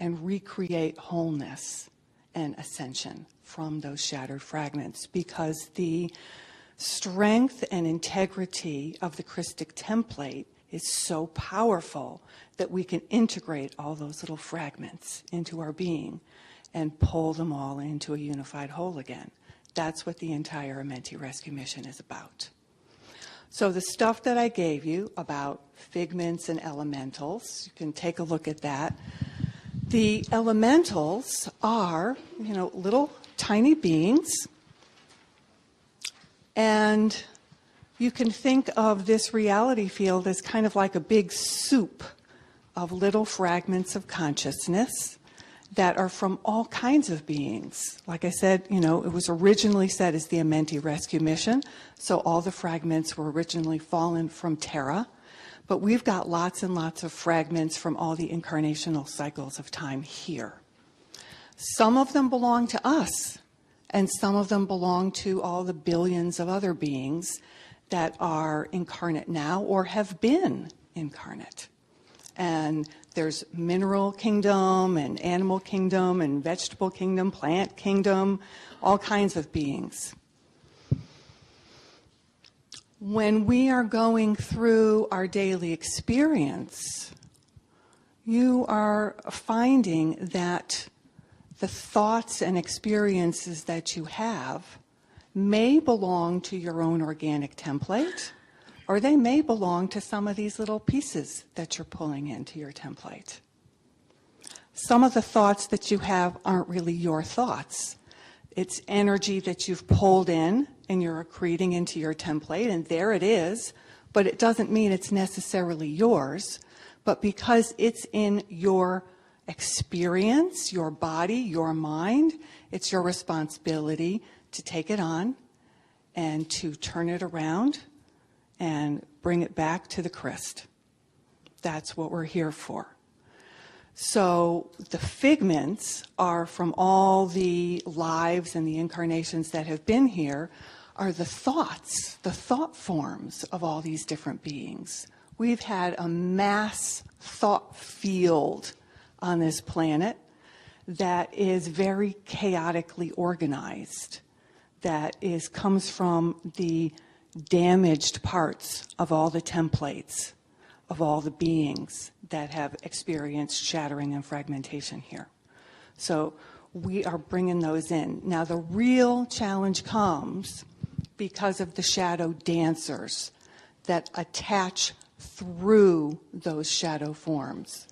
and recreate wholeness and ascension from those shattered fragments, because the strength and integrity of the Christic template is so powerful that we can integrate all those little fragments into our being and pull them all into a unified whole again. That's what the entire Amenti Rescue Mission is about. So the stuff that I gave you about figments and elementals, you can take a look at that. The elementals are, little tiny beings. And you can think of this reality field as kind of like a big soup of little fragments of consciousness that are from all kinds of beings. Like I said, it was originally said as the Amenti Rescue Mission, so all the fragments were originally fallen from Terra, but we've got lots and lots of fragments from all the incarnational cycles of time here. Some of them belong to us, and some of them belong to all the billions of other beings that are incarnate now or have been incarnate. And there's mineral kingdom and animal kingdom and vegetable kingdom, plant kingdom, all kinds of beings. When we are going through our daily experience, you are finding that the thoughts and experiences that you have may belong to your own organic template, or they may belong to some of these little pieces that you're pulling into your template. Some of the thoughts that you have aren't really your thoughts. It's energy that you've pulled in and you're accreting into your template, and there it is, but it doesn't mean it's necessarily yours. But because it's in your experience, your body, your mind, it's your responsibility to take it on and to turn it around and bring it back to the Christ. That's what we're here for. So the figments are from all the lives and the incarnations that have been here, are the thoughts, the thought forms of all these different beings. We've had a mass thought field on this planet that is very chaotically organized, that comes from the damaged parts of all the templates of all the beings that have experienced shattering and fragmentation here. So we are bringing those in. Now the real challenge comes because of the shadow dancers that attach through those shadow forms,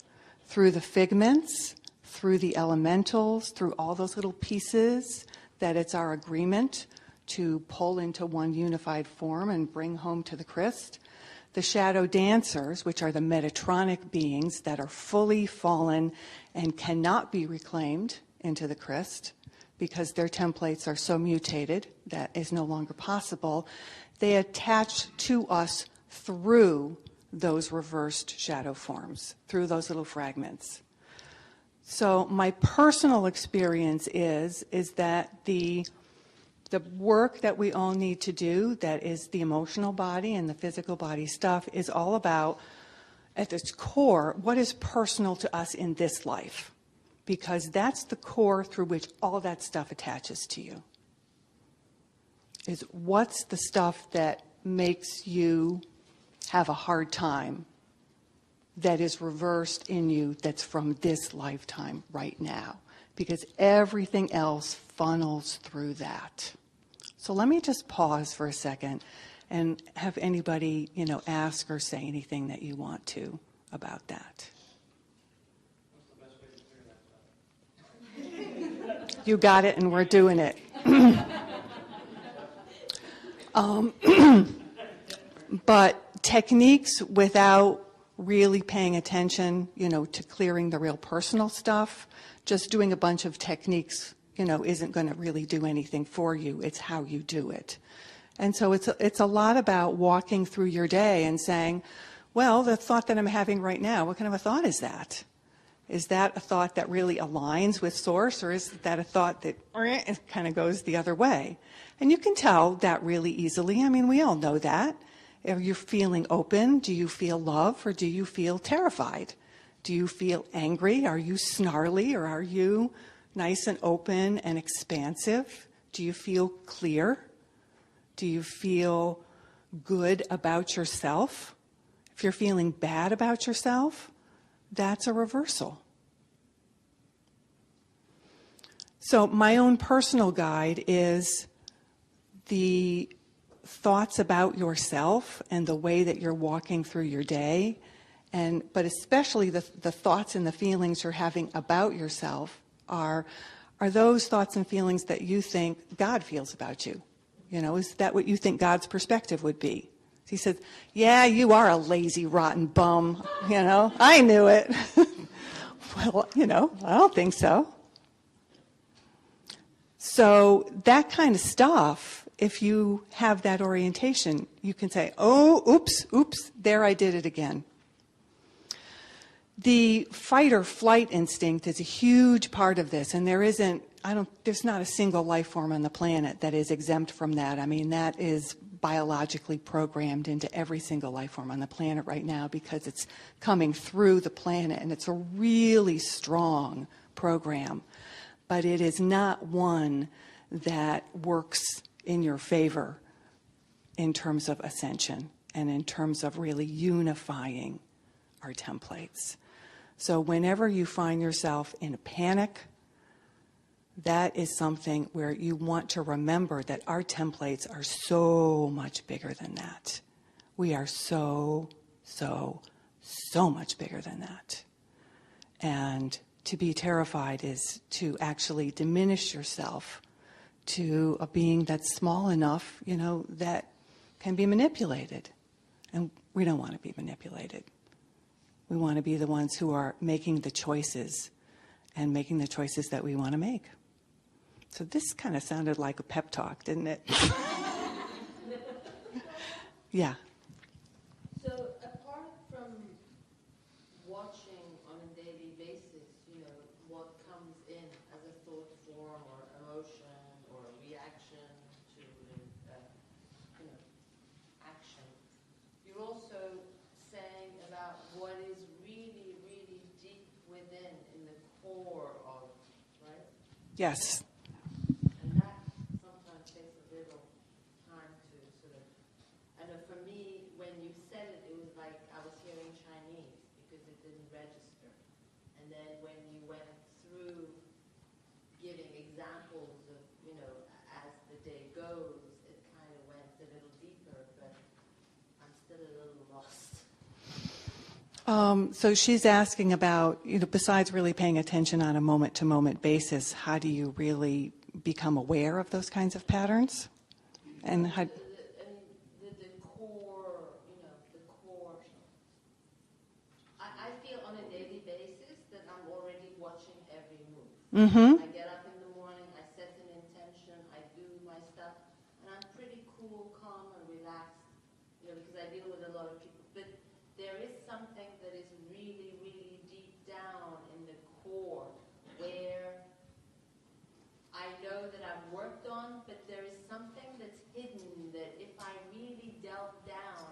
through the figments, through the elementals, through all those little pieces that it's our agreement to pull into one unified form and bring home to the Christ. The shadow dancers, which are the Metatronic beings that are fully fallen and cannot be reclaimed into the Christ because their templates are so mutated that is no longer possible, they attach to us through those reversed shadow forms, through those little fragments. So my personal experience is that the work that we all need to do, that is the emotional body and the physical body stuff, is all about, at its core, what is personal to us in this life. Because that's the core through which all that stuff attaches to you. Is what's the stuff that makes you have a hard time that is reversed in you that's from this lifetime right now. Because everything else funnels through that. So let me just pause for a second and have anybody, ask or say anything that you want to about that. What's the best way to clear that stuff? You got it, and we're doing it. But techniques without really paying attention, to clearing the real personal stuff, just doing a bunch of techniques, isn't going to really do anything for you. It's how you do it. And so it's a lot about walking through your day and saying, well, the thought that I'm having right now, what kind of a thought is that? Is that a thought that really aligns with Source, or is that a thought that kind of goes the other way? And you can tell that really easily. I mean, we all know that. Are you feeling open? Do you feel love, or do you feel terrified? Do you feel angry? Are you snarly, or are you nice and open and expansive? Do you feel clear? Do you feel good about yourself? If you're feeling bad about yourself, that's a reversal. So my own personal guide is the thoughts about yourself and the way that you're walking through your day, but especially the thoughts and the feelings you're having about yourself are those thoughts and feelings that you think God feels about you. You know, is that what you think God's perspective would be? He says, yeah, you are a lazy, rotten bum. You know, I knew it. Well, you know, I don't think so. So that kind of stuff, if you have that orientation, you can say, oh, oops, there I did it again. The fight or flight instinct is a huge part of this, and there's not a single life form on the planet that is exempt from that. I mean, that is biologically programmed into every single life form on the planet right now because it's coming through the planet, and it's a really strong program. But it is not one that works in your favor in terms of ascension and in terms of really unifying our templates. So whenever you find yourself in a panic, that is something where you want to remember that our templates are so much bigger than that. We are so much bigger than that. And to be terrified is to actually diminish yourself to a being that's small enough, you know, that can be manipulated. And we don't want to be manipulated. We want to be the ones who are making the choices and making the choices that we want to make. So this kind of sounded like a pep talk, didn't it? Yeah. So apart from watching on a daily basis, you know, what comes in as a thought form or emotion or a reaction to, you know, action, you're also saying about what is really, really deep within in the core of, right? Yes. And that sometimes takes a little time to sort of, I know for me, when you said it, it was like I was hearing Chinese because it didn't register. And then when you went through giving examples of, you know, as the day goes, it kind of went a little deeper, but I'm still a little lost. So she's asking about, you know, besides really paying attention on a moment-to-moment basis, how do you really become aware of those kinds of patterns? And how... The core, you know, the core. I feel on a daily basis that I'm already watching every move. Mm-hmm. I get up in the morning, I set an intention, I do my stuff, and I'm pretty cool, calm, and relaxed, you know, because I deal with a lot of people. But there is something that is really, really deep down in the core where I know that I've worked on, but there is something that's hidden that if I really delve down,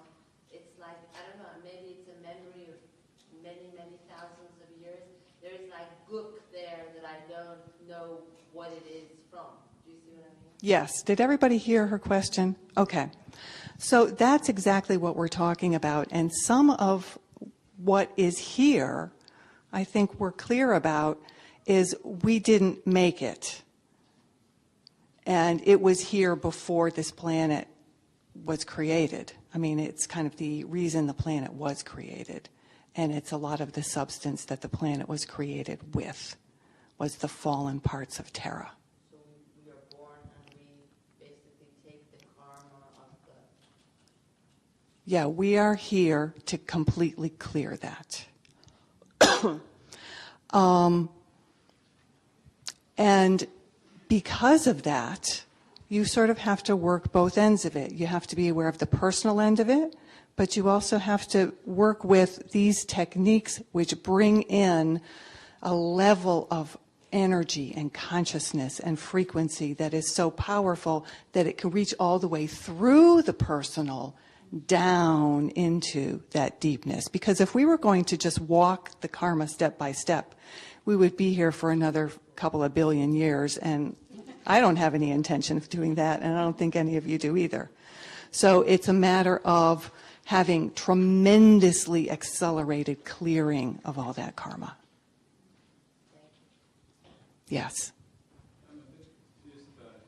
it's like, I don't know, maybe it's a memory of many, many thousands of years. There's like gook there that I don't know what it is from. Do you see what I mean? Yes. Did everybody hear her question? Okay. So that's exactly what we're talking about. And some of what is here, I think we're clear about, is we didn't make it. And it was here before this planet was created. I mean, it's kind of the reason the planet was created. And it's a lot of the substance that the planet was created with, was the fallen parts of Terra. So we are born and we basically take the karma of the... Yeah, we are here to completely clear that. And because of that, you sort of have to work both ends of it. You have to be aware of the personal end of it, but you also have to work with these techniques which bring in a level of energy and consciousness and frequency that is so powerful that it can reach all the way through the personal down into that deepness. Because if we were going to just walk the karma step by step, we would be here for another couple of billion years, and I don't have any intention of doing that, and I don't think any of you do either. So it's a matter of having tremendously accelerated clearing of all that karma. Yes. I'm a bit confused about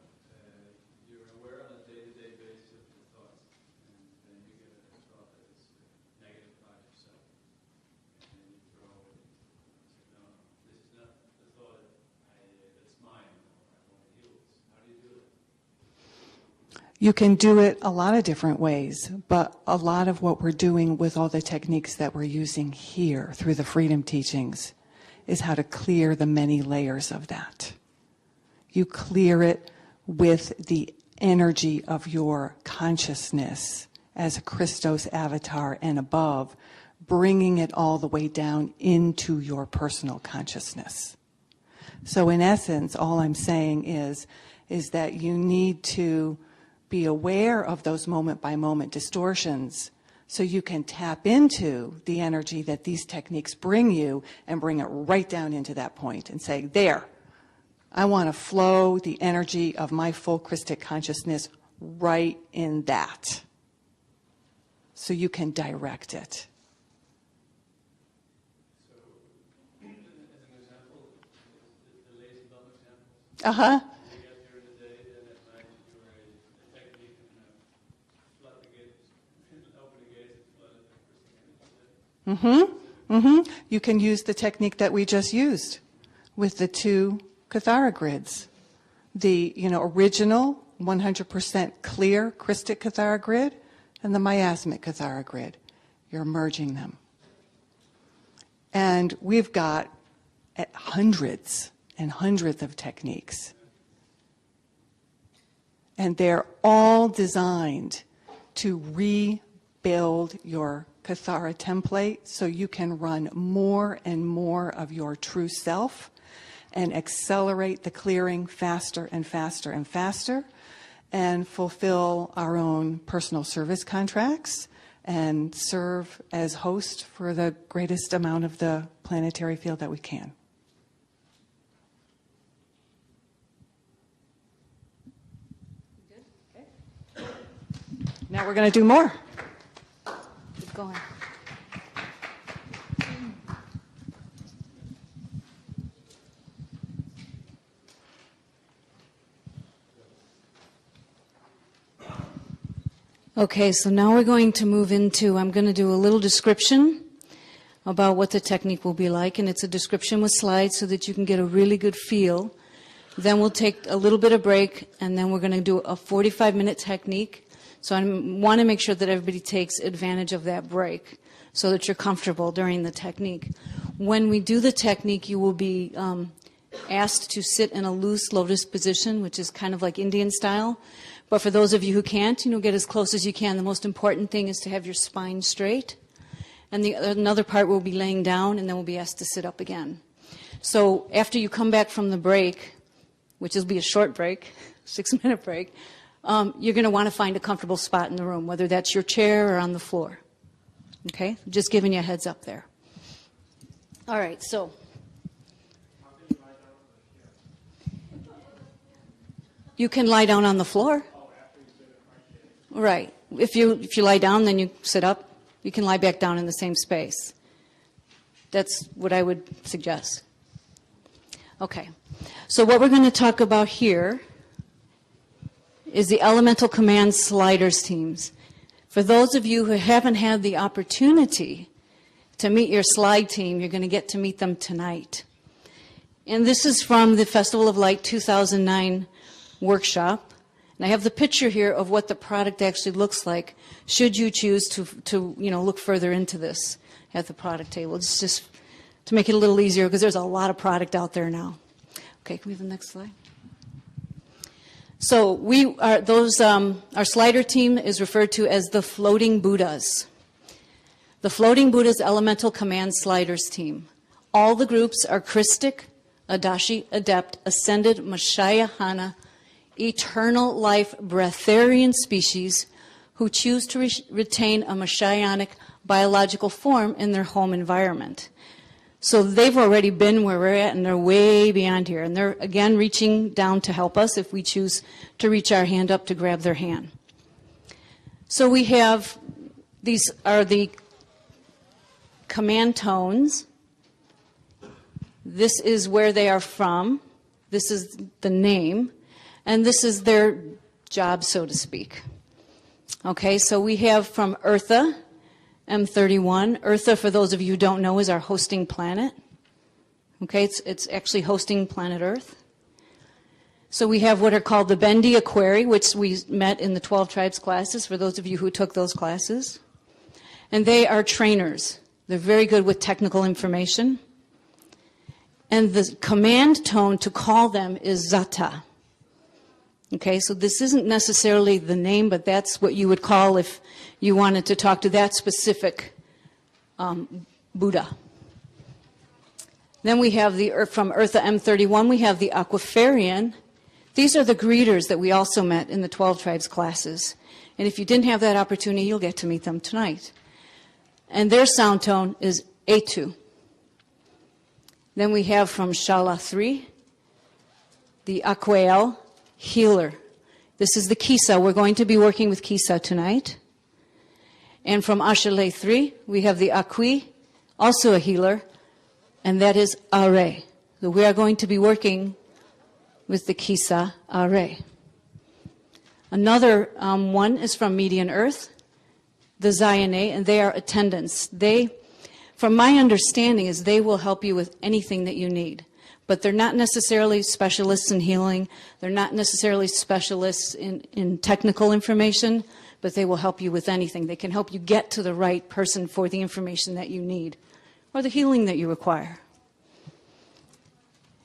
you're aware on a day-to-day basis of your thoughts, and then you get a thought that is negative about yourself, and then you throw it. No, this is not the thought that's mine, or I want to heal this. How do you do it? You can do it a lot of different ways, but a lot of what we're doing with all the techniques that we're using here through the Freedom Teachings is how to clear the many layers of that. You clear it with the energy of your consciousness as a Christos avatar and above, bringing it all the way down into your personal consciousness. So in essence, all I'm saying is that you need to be aware of those moment-by-moment distortions so you can tap into the energy that these techniques bring you and bring it right down into that point and say, there, I want to flow the energy of my full Christic consciousness right in that. So you can direct it. So, as an example, the lazy bum example. Uh-huh. You get during the day, and at night you are a technique and flood the gates, open the gates and flood it with Christic energy. You can use the technique that we just used with the two Kathara grids. The original 100% clear Christic Kathara grid and the miasmic Kathara grid. You're merging them. And we've got hundreds and hundreds of techniques. And they're all designed to rebuild your Kathara template so you can run more and more of your true self and accelerate the clearing faster and faster and faster and fulfill our own personal service contracts and serve as host for the greatest amount of the planetary field that we can. Now we're going to do more. Keep going. Okay, so now we're going to move into, I'm going to do a little description about what the technique will be like, and it's a description with slides so that you can get a really good feel. Then we'll take a little bit of break, and then we're going to do a 45-minute technique. So I want to make sure that everybody takes advantage of that break so that you're comfortable during the technique. When we do the technique, you will be asked to sit in a loose lotus position, which is kind of like Indian style. But for those of you who can't, get as close as you can. The most important thing is to have your spine straight. And another part will be laying down, and then we'll be asked to sit up again. So after you come back from the break, which will be a short break, 6-minute break, you're going to want to find a comfortable spot in the room, whether that's your chair or on the floor. Okay? Just giving you a heads up there. All right, so. You can lie down on the floor. Right. If you lie down, then you sit up. You can lie back down in the same space. That's what I would suggest. Okay. So what we're going to talk about here is the Elemental Command Sliders teams. For those of you who haven't had the opportunity to meet your slide team, you're going to get to meet them tonight. And this is from the Festival of Light 2009 workshop. And I have the picture here of what the product actually looks like should you choose to look further into this at the product table. It's just to make it a little easier because there's a lot of product out there now. Okay, can we have the next slide? So our slider team is referred to as the Floating Buddhas. The Floating Buddhas Elemental Command Sliders team. All the groups are Christic, Adashi, Adept, Ascended, Mashayahana, eternal life breatharian species who choose to retain a messianic biological form in their home environment. So they've already been where we're at, and they're way beyond here. And they're, again, reaching down to help us if we choose to reach our hand up to grab their hand. So we have, these are the command tones. This is where they are from. This is the name. And this is their job, so to speak. Okay, so we have from Eartha, M31. Eartha, for those of you who don't know, is our hosting planet. Okay, it's actually hosting planet Earth. So we have what are called the Bendi Aquari, which we met in the 12 Tribes classes, for those of you who took those classes. And they are trainers. They're very good with technical information. And the command tone to call them is Zata. Okay, so this isn't necessarily the name, but that's what you would call if you wanted to talk to that specific Buddha. Then we have from Eartha M31, we have the Aquafarian. These are the greeters that we also met in the 12 Tribes classes. And if you didn't have that opportunity, you'll get to meet them tonight. And their sound tone is A2. Then we have from Shala 3, the Aquael healer. This is the Kisa. We're going to be working with Kisa tonight. And from Ashale 3, we have the Akwi, also a healer, and that is Are. So we are going to be working with the Kisa Are. Another one is from Median Earth, the Zayane, and they are attendants. They, from my understanding, is they will help you with anything that you need. But they're not necessarily specialists in healing. They're not necessarily specialists in technical information, but they will help you with anything. They can help you get to the right person for the information that you need or the healing that you require.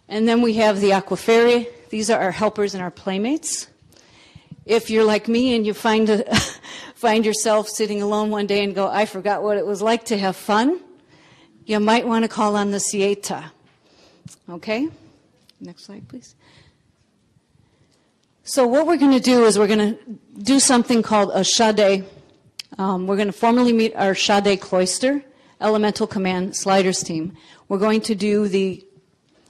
And then we have the Aquafairy. These are our helpers and our playmates. If you're like me and you find yourself sitting alone one day and go, I forgot what it was like to have fun, you might want to call on the Sieta. Okay? Next slide, please. So what we're going to do is we're going to do something called a Shade. We're going to formally meet our Shade Cloister, Elemental Command Sliders team. We're going to do the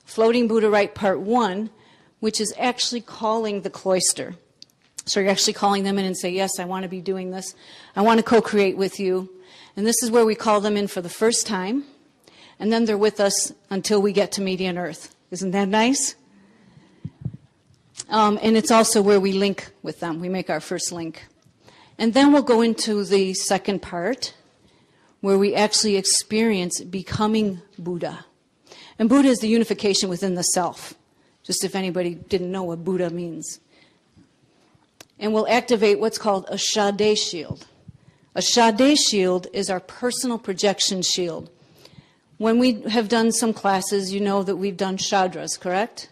Floating Buddha Rite Part 1, which is actually calling the cloister. So you're actually calling them in and say, yes, I want to be doing this. I want to co-create with you. And this is where we call them in for the first time. And then they're with us until we get to Median Earth. Isn't that nice? And it's also where we link with them. We make our first link. And then we'll go into the second part, where we actually experience becoming Buddha. And Buddha is the unification within the self, just if anybody didn't know what Buddha means. And we'll activate what's called a Shade shield. A Shade shield is our personal projection shield. When we have done some classes, you know that we've done Shadras, correct?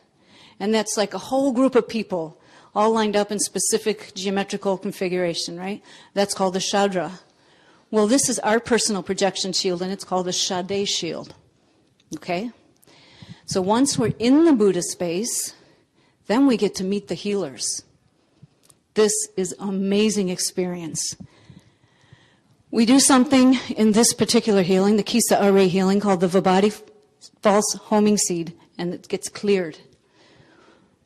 And that's like a whole group of people all lined up in specific geometrical configuration, right? That's called a Shadra. Well, this is our personal projection shield, and it's called a Shade shield. Okay? So once we're in the Buddha space, then we get to meet the healers. This is an amazing experience. We do something in this particular healing, the Kisa Are healing, called the Vibhati false homing seed, and it gets cleared.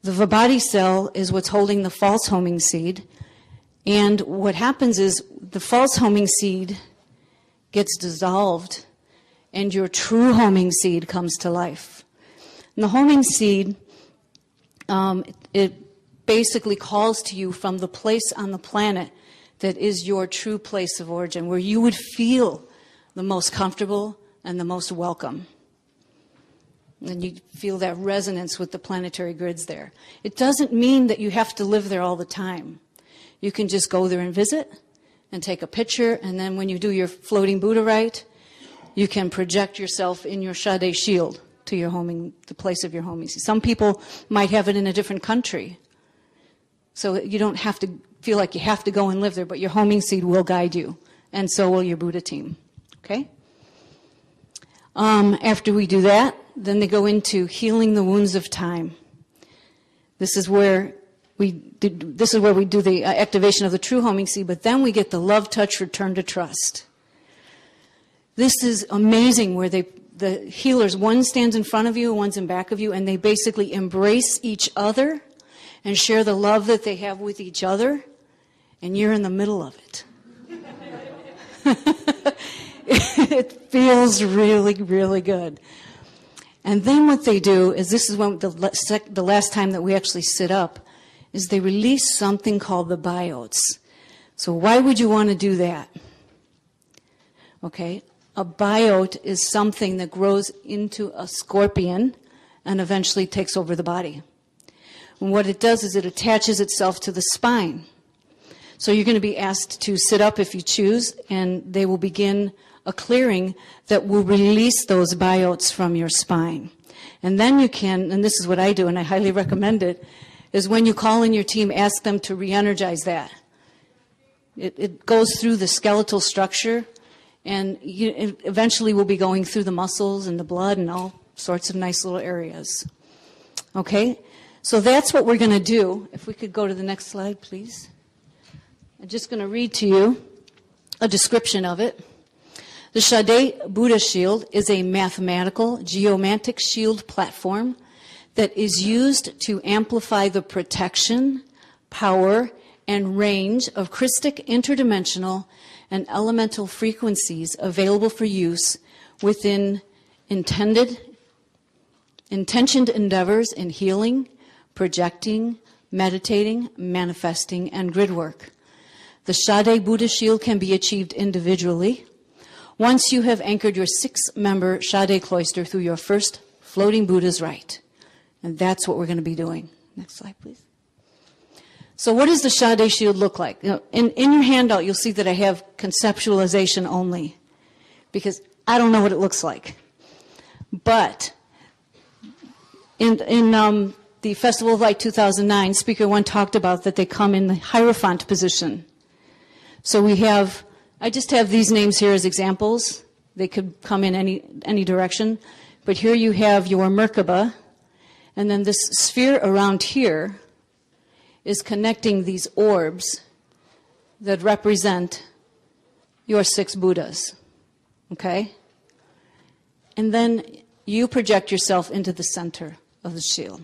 The Vibhati cell is what's holding the false homing seed, and what happens is the false homing seed gets dissolved, and your true homing seed comes to life. And the homing seed, it basically calls to you from the place on the planet that is your true place of origin, where you would feel the most comfortable and the most welcome. And you feel that resonance with the planetary grids there. It doesn't mean that you have to live there all the time. You can just go there and visit and take a picture, and then when you do your floating Buddha rite, you can project yourself in your Shade shield to your homing, the place of your homing. Some people might have it in a different country. So you don't have to feel like you have to go and live there, but your homing seed will guide you, and so will your Buddha team. Okay? After we do that, then they go into healing the wounds of time. This is where this is where we do the activation of the true homing seed, but then we get the love touch return to trust. This is amazing where the healers, one stands in front of you, one's in back of you, and they basically embrace each other and share the love that they have with each other, and you're in the middle of it. It feels really, really good. And then what they do is, this is when the last time that we actually sit up, is they release something called the biotes. So why would you want to do that? Okay, a biote is something that grows into a scorpion and eventually takes over the body. And what it does is it attaches itself to the spine. So you're going to be asked to sit up if you choose, and they will begin a clearing that will release those biotes from your spine. And then you can, and this is what I do, and I highly recommend it, is when you call in your team, ask them to re-energize that. It goes through the skeletal structure, and it eventually will be going through the muscles and the blood and all sorts of nice little areas. Okay? So that's what we're going to do. If we could go to the next slide, please. I'm just going to read to you a description of it. The Sade Buddha Shield is a mathematical geomantic shield platform that is used to amplify the protection, power, and range of Christic interdimensional and elemental frequencies available for use within intentioned endeavors in healing, projecting, meditating, manifesting, and grid work. The Sade Buddha Shield can be achieved individually once you have anchored your 6-member Sade cloister through your first floating Buddha's rite. And that's what we're going to be doing. Next slide, please. So what does the Sade Shield look like? You know, in your handout, you'll see that I have conceptualization only, because I don't know what it looks like. But in the Festival of Light 2009, Speaker 1 talked about that they come in the Hierophant position. So we have, I just have these names here as examples. They could come in any direction. But here you have your Merkaba, and then this sphere around here is connecting these orbs that represent your 6 Buddhas. Okay? And then you project yourself into the center of the shield.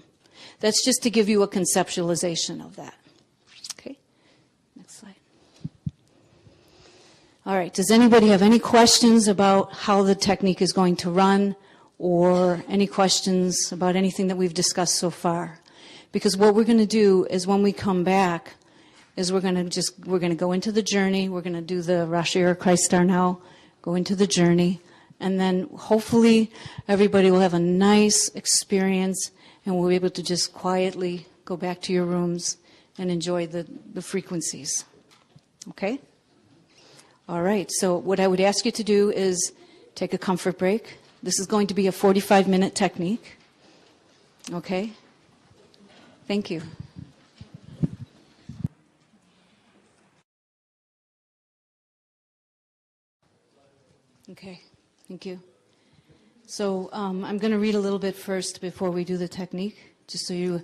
That's just to give you a conceptualization of that. Okay? Next slide. All right, does anybody have any questions about how the technique is going to run, or any questions about anything that we've discussed so far? Because what we're going to do is, when we come back, is we're going to go into the journey. We're going to do the Rosh Hashanah Christ Star now, go into the journey, and then hopefully everybody will have a nice experience, and we'll be able to just quietly go back to your rooms and enjoy the frequencies. Okay? All right, so what I would ask you to do is take a comfort break. This is going to be a 45-minute technique. Okay? Thank you. Okay, thank you. So I'm going to read a little bit first before we do the technique, just so you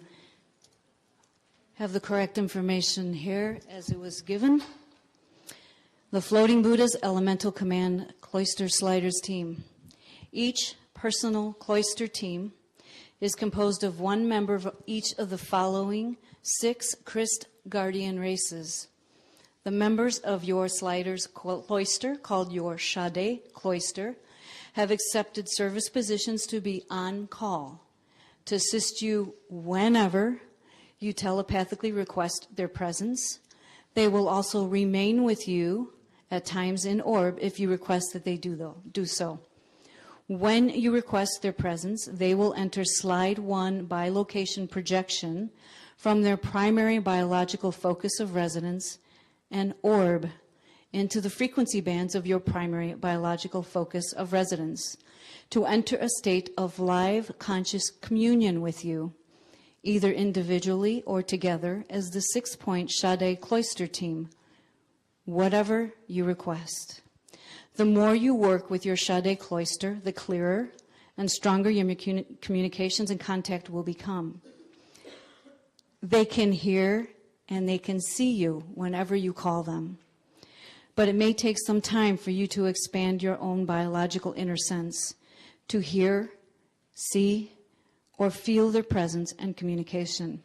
have the correct information here as it was given. The Floating Buddha's Elemental Command Cloister Sliders Team. Each personal cloister team is composed of 1 member of each of the following 6 Christ Guardian races. The members of your Sliders cloister, called your Sade cloister, have accepted service positions to be on call to assist you whenever you telepathically request their presence. They will also remain with you at times in orb if you request that they do so. When you request their presence, they will enter slide 1 by location projection from their primary biological focus of resonance and orb into the frequency bands of your primary biological focus of resonance to enter a state of live conscious communion with you, either individually or together as the 6-point Sade cloister team, whatever you request. The more you work with your Sade cloister, the clearer and stronger your communications and contact will become. they can hear and they can see you whenever you call them. But it may take some time for you to expand your own biological inner sense to hear, see, or feel their presence and communication.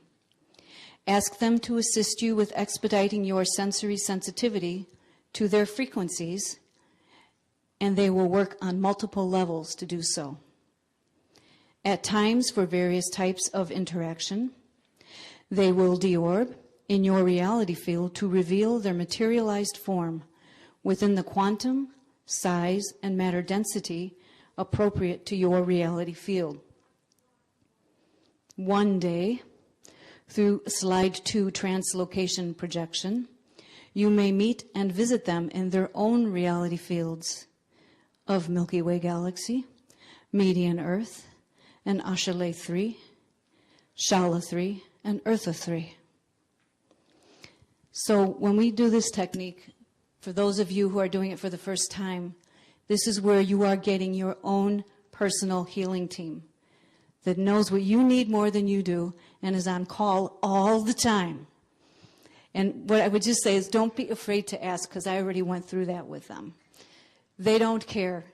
Ask them to assist you with expediting your sensory sensitivity to their frequencies, and they will work on multiple levels to do so. At times, for various types of interaction, they will deorb in your reality field to reveal their materialized form within the quantum, size, and matter density appropriate to your reality field. One day, through slide 2 translocation projection, you may meet and visit them in their own reality fields of Milky Way Galaxy, Median Earth, and Ashale 3, Shala 3, and Eartha 3. So when we do this technique, for those of you who are doing it for the first time, this is where you are getting your own personal healing team that knows what you need more than you do and is on call all the time. And what I would just say is don't be afraid to ask, because I already went through that with them. They don't care.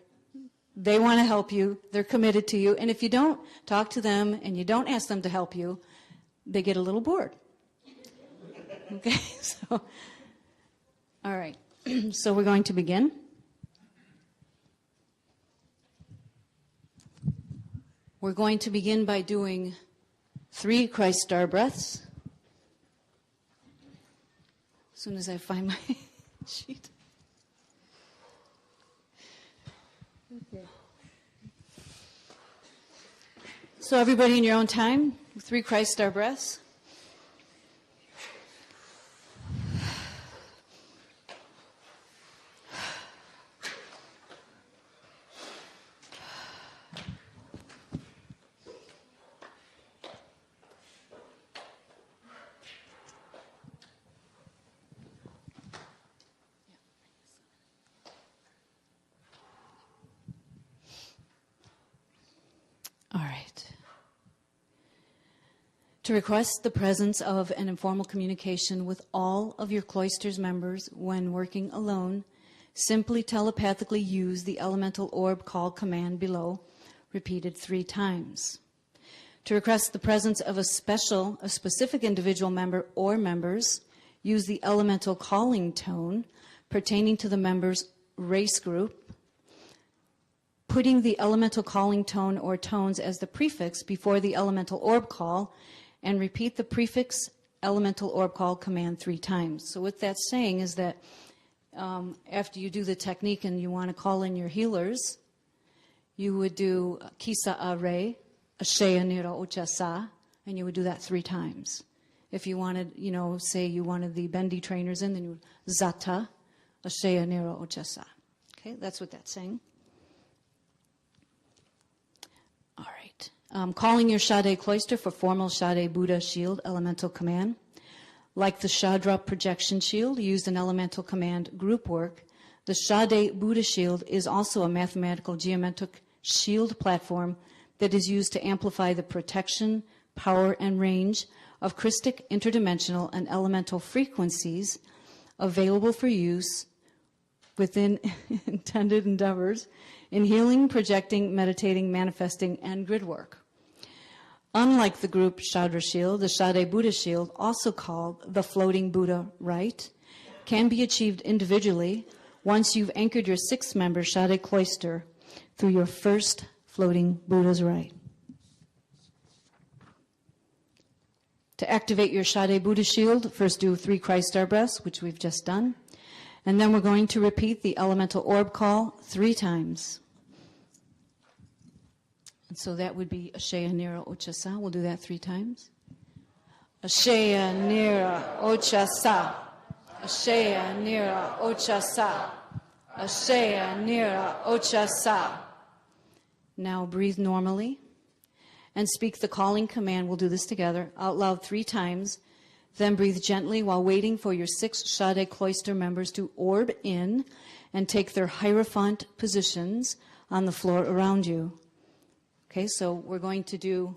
They want to help you. They're committed to you. And if you don't talk to them and you don't ask them to help you, they get a little bored. Okay? So, all right. So we're going to begin. We're going to begin by doing 3 Christ star breaths. As soon as I find my sheet. Okay. So everybody in your own time, 3 Christ star breaths. All right. To request the presence of an informal communication with all of your cloister's members when working alone, simply telepathically use the elemental orb call command below, repeated 3 times. To request the presence of a specific individual member or members, use the elemental calling tone pertaining to the member's race group, putting the elemental calling tone or tones as the prefix before the elemental orb call, and repeat the prefix elemental orb call command 3 times. So what that's saying is that after you do the technique and you want to call in your healers, you would do Kisa Are, Ashea Nira Ochasa, and you would do that 3 times. If you wanted, say you wanted the bendy trainers in, then you would Zata, Ashea Nira Ochasa. Okay, that's what that's saying. All right. Calling your Shade Cloister for formal Shade Buddha Shield elemental command. Like the Shadra projection shield used in elemental command group work, the Shade Buddha Shield is also a mathematical geometric shield platform that is used to amplify the protection, power, and range of Christic interdimensional and elemental frequencies available for use within intended endeavors in healing, projecting, meditating, manifesting, and grid work. Unlike the group Shadra Shield, the Shade Buddha Shield, also called the Floating Buddha Rite, can be achieved individually once you've anchored your 6-member Shade Cloister through your first Floating Buddha's Rite. To activate your Shade Buddha Shield, first do 3 Christ Star breaths, which we've just done. And then we're going to repeat the elemental orb call 3 times. And so that would be Ashea Nira Ochasa. We'll do that 3 times. Ashea Nira Ochasa. Ashea Nira Ochasa. Ashea Nira Ochasa. Now breathe normally and speak the calling command. We'll do this together out loud 3 times. Then breathe gently while waiting for your 6 Shade Cloister members to orb in and take their Hierophant positions on the floor around you. Okay, so we're going to do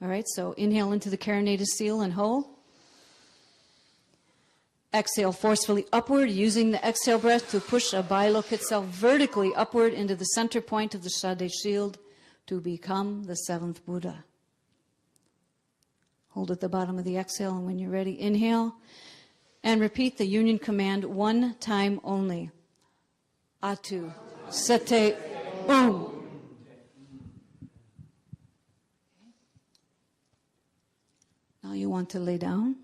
All right, so inhale into the carinatus seal and hold. Exhale forcefully upward, using the exhale breath to push a Abailokitsa itself vertically upward into the center point of the Sade shield to become the seventh Buddha. Hold at the bottom of the exhale, and when you're ready, inhale. And repeat the union command one time only. Atu, Sete, Um. Now you want to lay down.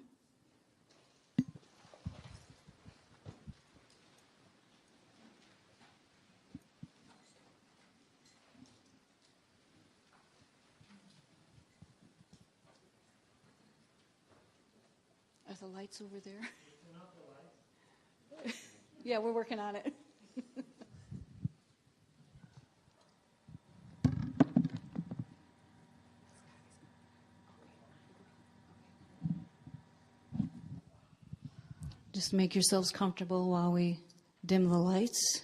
Are the lights over there? Yeah, we're working on it. Just make yourselves comfortable while we dim the lights.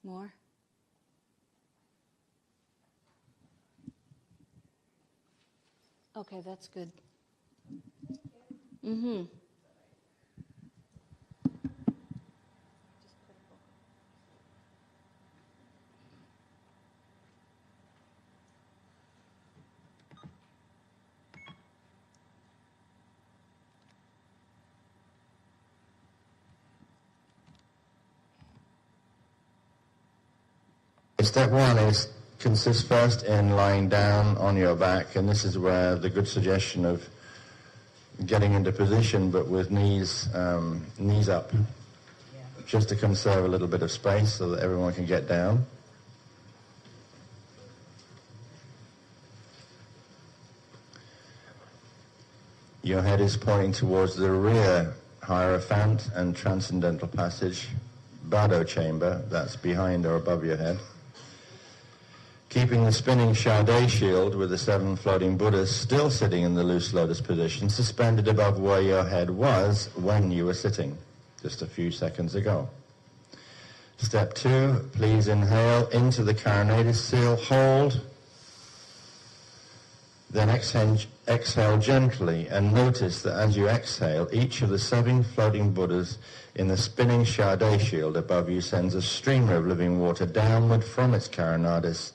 More? Okay, that's good. Mm-hmm. Step one consists first in lying down on your back, and this is where the good suggestion of getting into position but with knees up, just to conserve a little bit of space so that everyone can get down. Your head is pointing towards the rear Hierophant and Transcendental Passage, Bardo chamber, that's behind or above your head. Keeping the spinning Sade shield with the 7 floating Buddhas still sitting in the loose lotus position, suspended above where your head was when you were sitting, just a few seconds ago. Step 2, please inhale into the carinatus seal, hold, then exhale gently, and notice that as you exhale, each of the 7 floating Buddhas in the spinning Sade shield above you sends a streamer of living water downward from its carinatus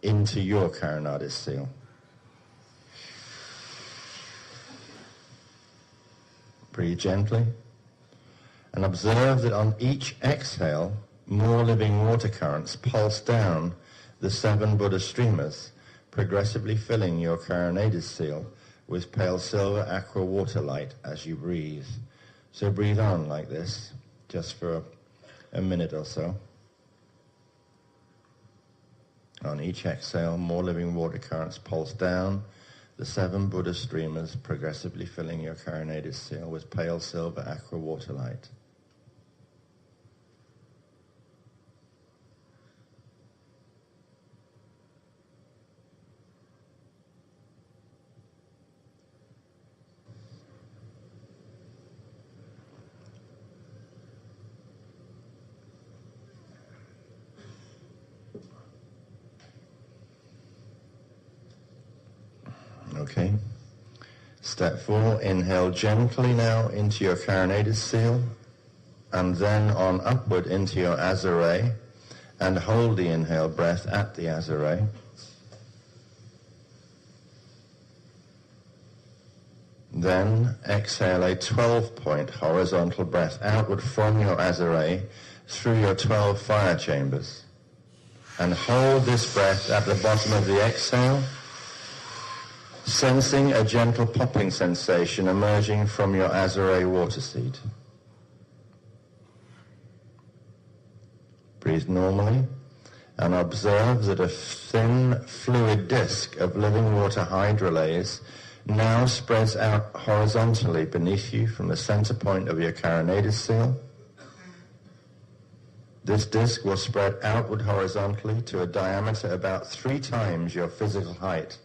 into your carinatus seal. Breathe gently and observe that on each exhale, more living water currents pulse down the 7 Buddha streamers, progressively filling your carinatus seal with pale silver aqua water light as you breathe. So breathe on like this, just for a minute or so. On each exhale, more living water currents pulse down the 7 Buddha streamers, progressively filling your carinatus seal with pale silver aqua water light. Okay. Step 4, inhale gently now into your carinatus seal, and then on upward into your azare, and hold the inhale breath at the azare. Then exhale a 12-point horizontal breath outward from your azare through your 12 fire chambers. And hold this breath at the bottom of the exhale, sensing a gentle popping sensation emerging from your azare water seat. Breathe normally and observe that a thin fluid disc of living water hydrolase now spreads out horizontally beneath you from the center point of your carinatus seal This disc will spread outward horizontally to a diameter about 3 times your physical height,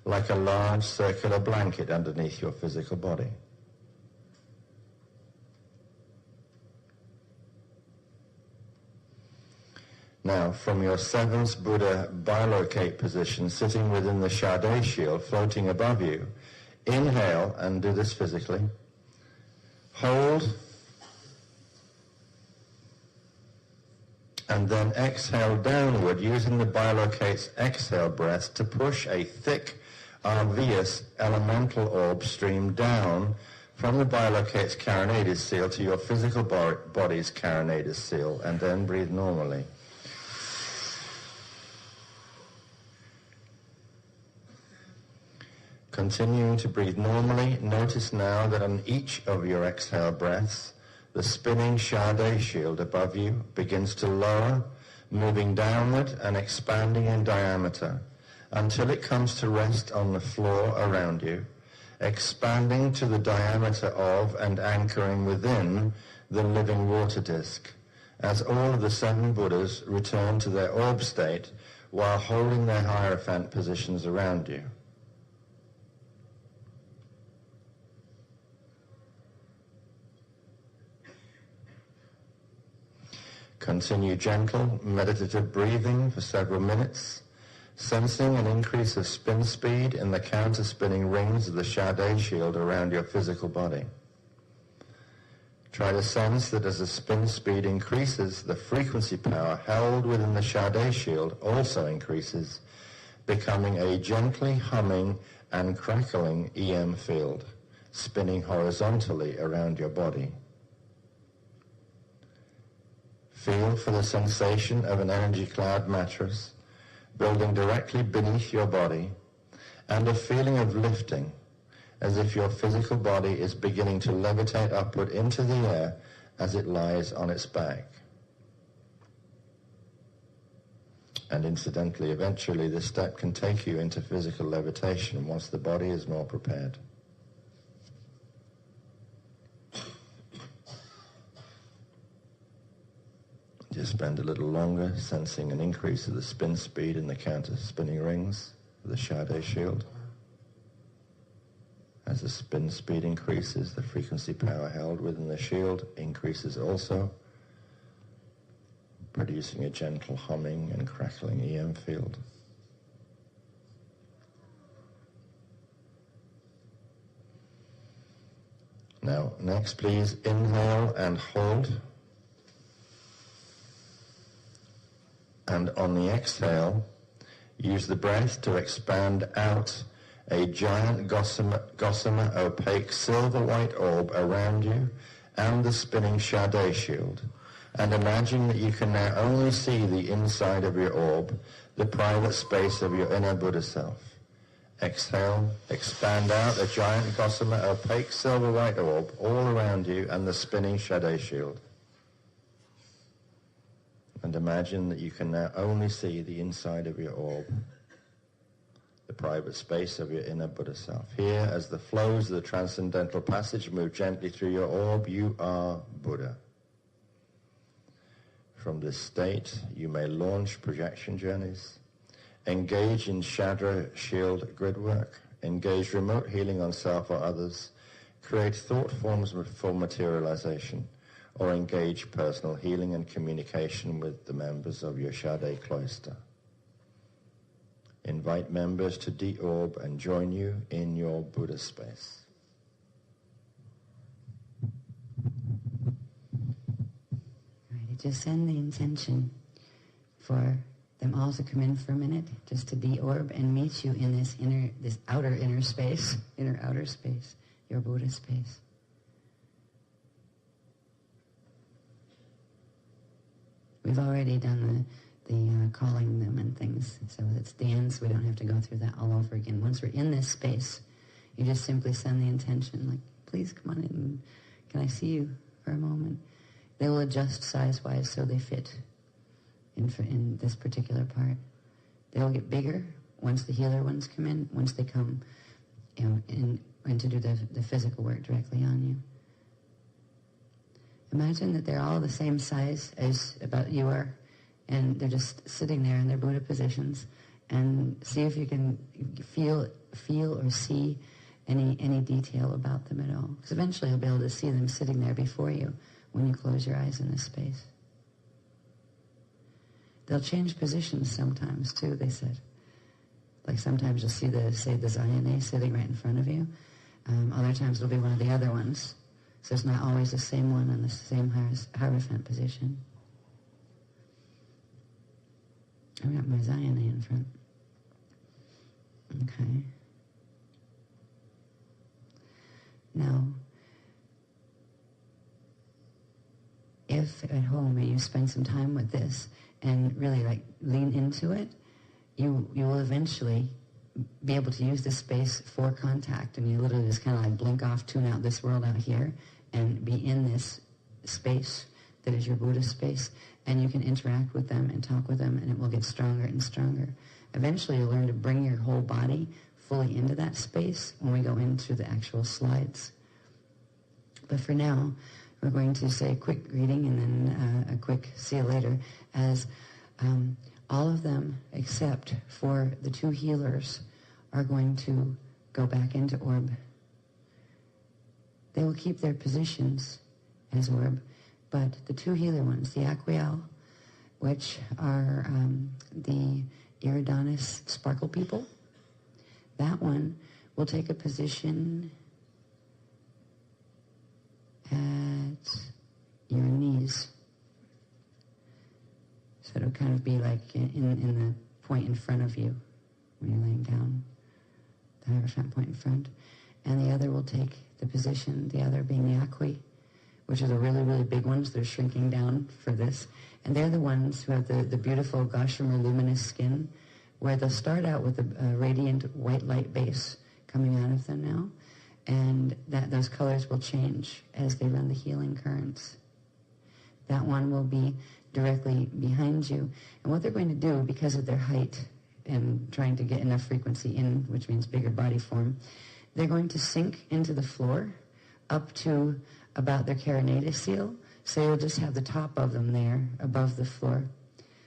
like a large circular blanket underneath your physical body. Now, from your 7th Buddha bilocate position, sitting within the Shade shield, floating above you, inhale and do this physically. Hold. And then exhale downward, using the bilocate's exhale breath to push a thick, obvious elemental orb stream down from the bilocate's carinatus seal to your physical body's carinatus seal, and then breathe normally. Continuing to breathe normally, notice now that on each of your exhale breaths, the spinning Shade shield above you begins to lower, moving downward and expanding in diameter until it comes to rest on the floor around you, expanding to the diameter of and anchoring within the living water disk, as all of the 7 Buddhas return to their orb state while holding their Hierophant positions around you. Continue gentle, meditative breathing for several minutes, sensing an increase of spin speed in the counter-spinning rings of the Shade shield around your physical body. Try to sense that as the spin speed increases, the frequency power held within the Shade shield also increases, becoming a gently humming and crackling EM field, spinning horizontally around your body. Feel for the sensation of an energy cloud mattress building directly beneath your body, and a feeling of lifting, as if your physical body is beginning to levitate upward into the air as it lies on its back. And incidentally, eventually this step can take you into physical levitation once the body is more prepared. Just spend a little longer sensing an increase of the spin speed in the counter-spinning rings of the Shade shield. As the spin speed increases, the frequency power held within the shield increases also, producing a gentle humming and crackling EM field. Now, next please inhale and hold. And on the exhale, use the breath to expand out a giant gossamer opaque silver white orb around you and the spinning Shade shield. And imagine that you can now only see the inside of your orb, the private space of your inner Buddha self. Exhale, expand out a giant gossamer opaque silver white orb all around you and the spinning Shade shield. And imagine that you can now only see the inside of your orb, the private space of your inner Buddha self. Here, as the flows of the transcendental passage move gently through your orb, you are Buddha. From this state, you may launch projection journeys, engage in Shadra shield grid work, engage remote healing on self or others, create thought forms for materialization, or engage personal healing and communication with the members of your Shade cloister. Invite members to de-orb and join you in your Buddha space. All right, just send the intention for them all to come in for a minute, just to de-orb and meet you in this outer space, outer space, your Buddha space. We've already done the calling them and things, so it's dance. We don't have to go through that all over again. Once we're in this space, you just simply send the intention, like, please come on in. Can I see you for a moment? They will adjust size-wise so they fit in this particular part. They will get bigger once the healer ones come in, once they come and to do the physical work directly on you. Imagine that they're all the same size as about you are, and they're just sitting there in their Buddha positions, and see if you can feel or see any detail about them at all. Because eventually you'll be able to see them sitting there before you when you close your eyes in this space. They'll change positions sometimes too, they said. Like sometimes you'll see the Zayane sitting right in front of you. Other times it'll be one of the other ones. So it's not always the same one in the same Hierophant position. I've got my Zayane in front. Okay. Now, if at home you spend some time with this and really like lean into it, you will eventually be able to use this space for contact, and you literally just kind of like blink off, tune out this world out here, and be in this space that is your Buddha space, and you can interact with them and talk with them, and it will get stronger and stronger. Eventually you'll learn to bring your whole body fully into that space when we go into the actual slides. But for now, we're going to say a quick greeting and then a quick see you later, as all of them except for the two healers are going to go back into orb. They will keep their positions as orb, but the two healer ones, the Aquial, which are the Iridanis sparkle people, that one will take a position at your knees. So it'll kind of be like in the point in front of you when you're laying down, the Hierophant point in front. And the other will take the position, the other being the Akwi, which are the really, really big ones. They're shrinking down for this. And they're the ones who have the beautiful gossamer luminous skin, where they'll start out with a radiant white light base coming out of them now. And those colors will change as they run the healing currents. That one will be directly behind you. And what they're going to do, because of their height and trying to get enough frequency in, which means bigger body form, they're going to sink into the floor up to about their carinatus seal. So you'll just have the top of them there above the floor.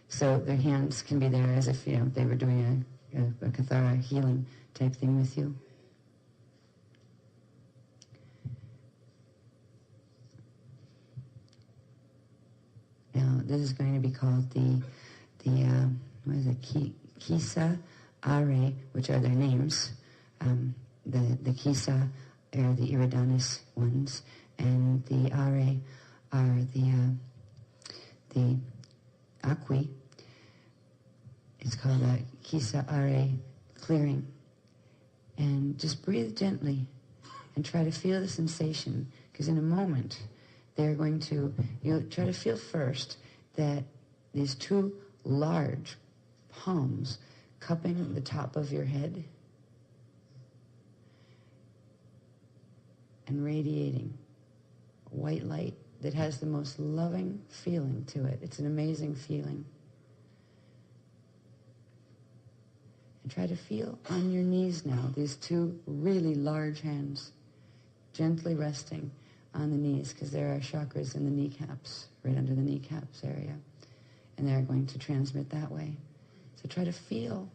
So their hands can be there as if, they were doing a Kathara healing type thing with you. Now, this is going to be called the Kisa Are, which are their names. The Kisa are the Iridanis ones, and the Are are the Akwi. It's called a Kisa Are clearing. And just breathe gently and try to feel the sensation, because in a moment they're going to, try to feel first that these two large palms cupping the top of your head and radiating white light that has the most loving feeling to it. It's an amazing feeling. And try to feel on your knees now these two really large hands gently resting on the knees, because there are chakras in the kneecaps, right under the kneecaps area, and they're going to transmit that way. So try to feel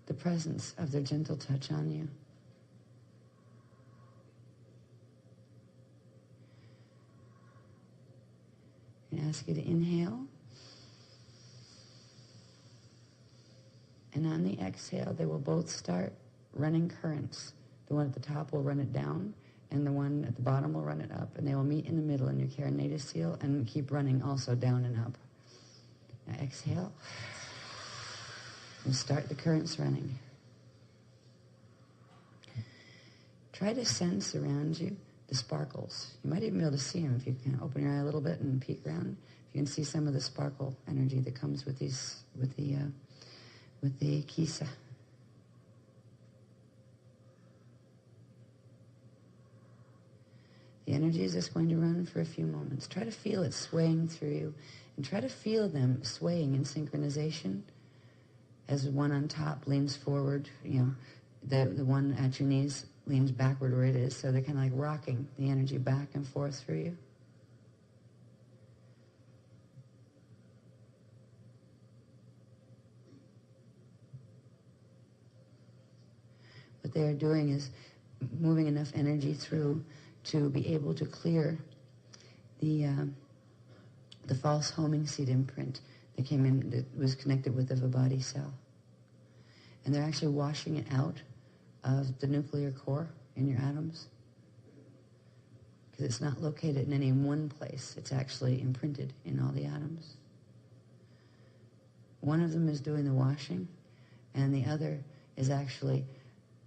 the presence of their gentle touch on you. I ask you to inhale, and on the exhale they will both start running currents. The one at the top will run it down, and the one at the bottom will run it up, and they will meet in the middle in your carinatus seal and keep running also down and up. Now exhale and start the currents running. Try to sense around you the sparkles. You might even be able to see them if you can open your eye a little bit and peek around. If you can see some of the sparkle energy that comes with the Kisa. The energy is just going to run for a few moments. Try to feel it swaying through you, and try to feel them swaying in synchronization as one on top leans forward, the one at your knees leans backward where it is, so they're kind of like rocking the energy back and forth through you. they're doing is moving enough energy through to be able to clear the false homing seed imprint that came in, that was connected with the Vibhati cell. And they're actually washing it out of the nuclear core in your atoms, because it's not located in any one place. It's actually imprinted in all the atoms. One of them is doing the washing, and the other is actually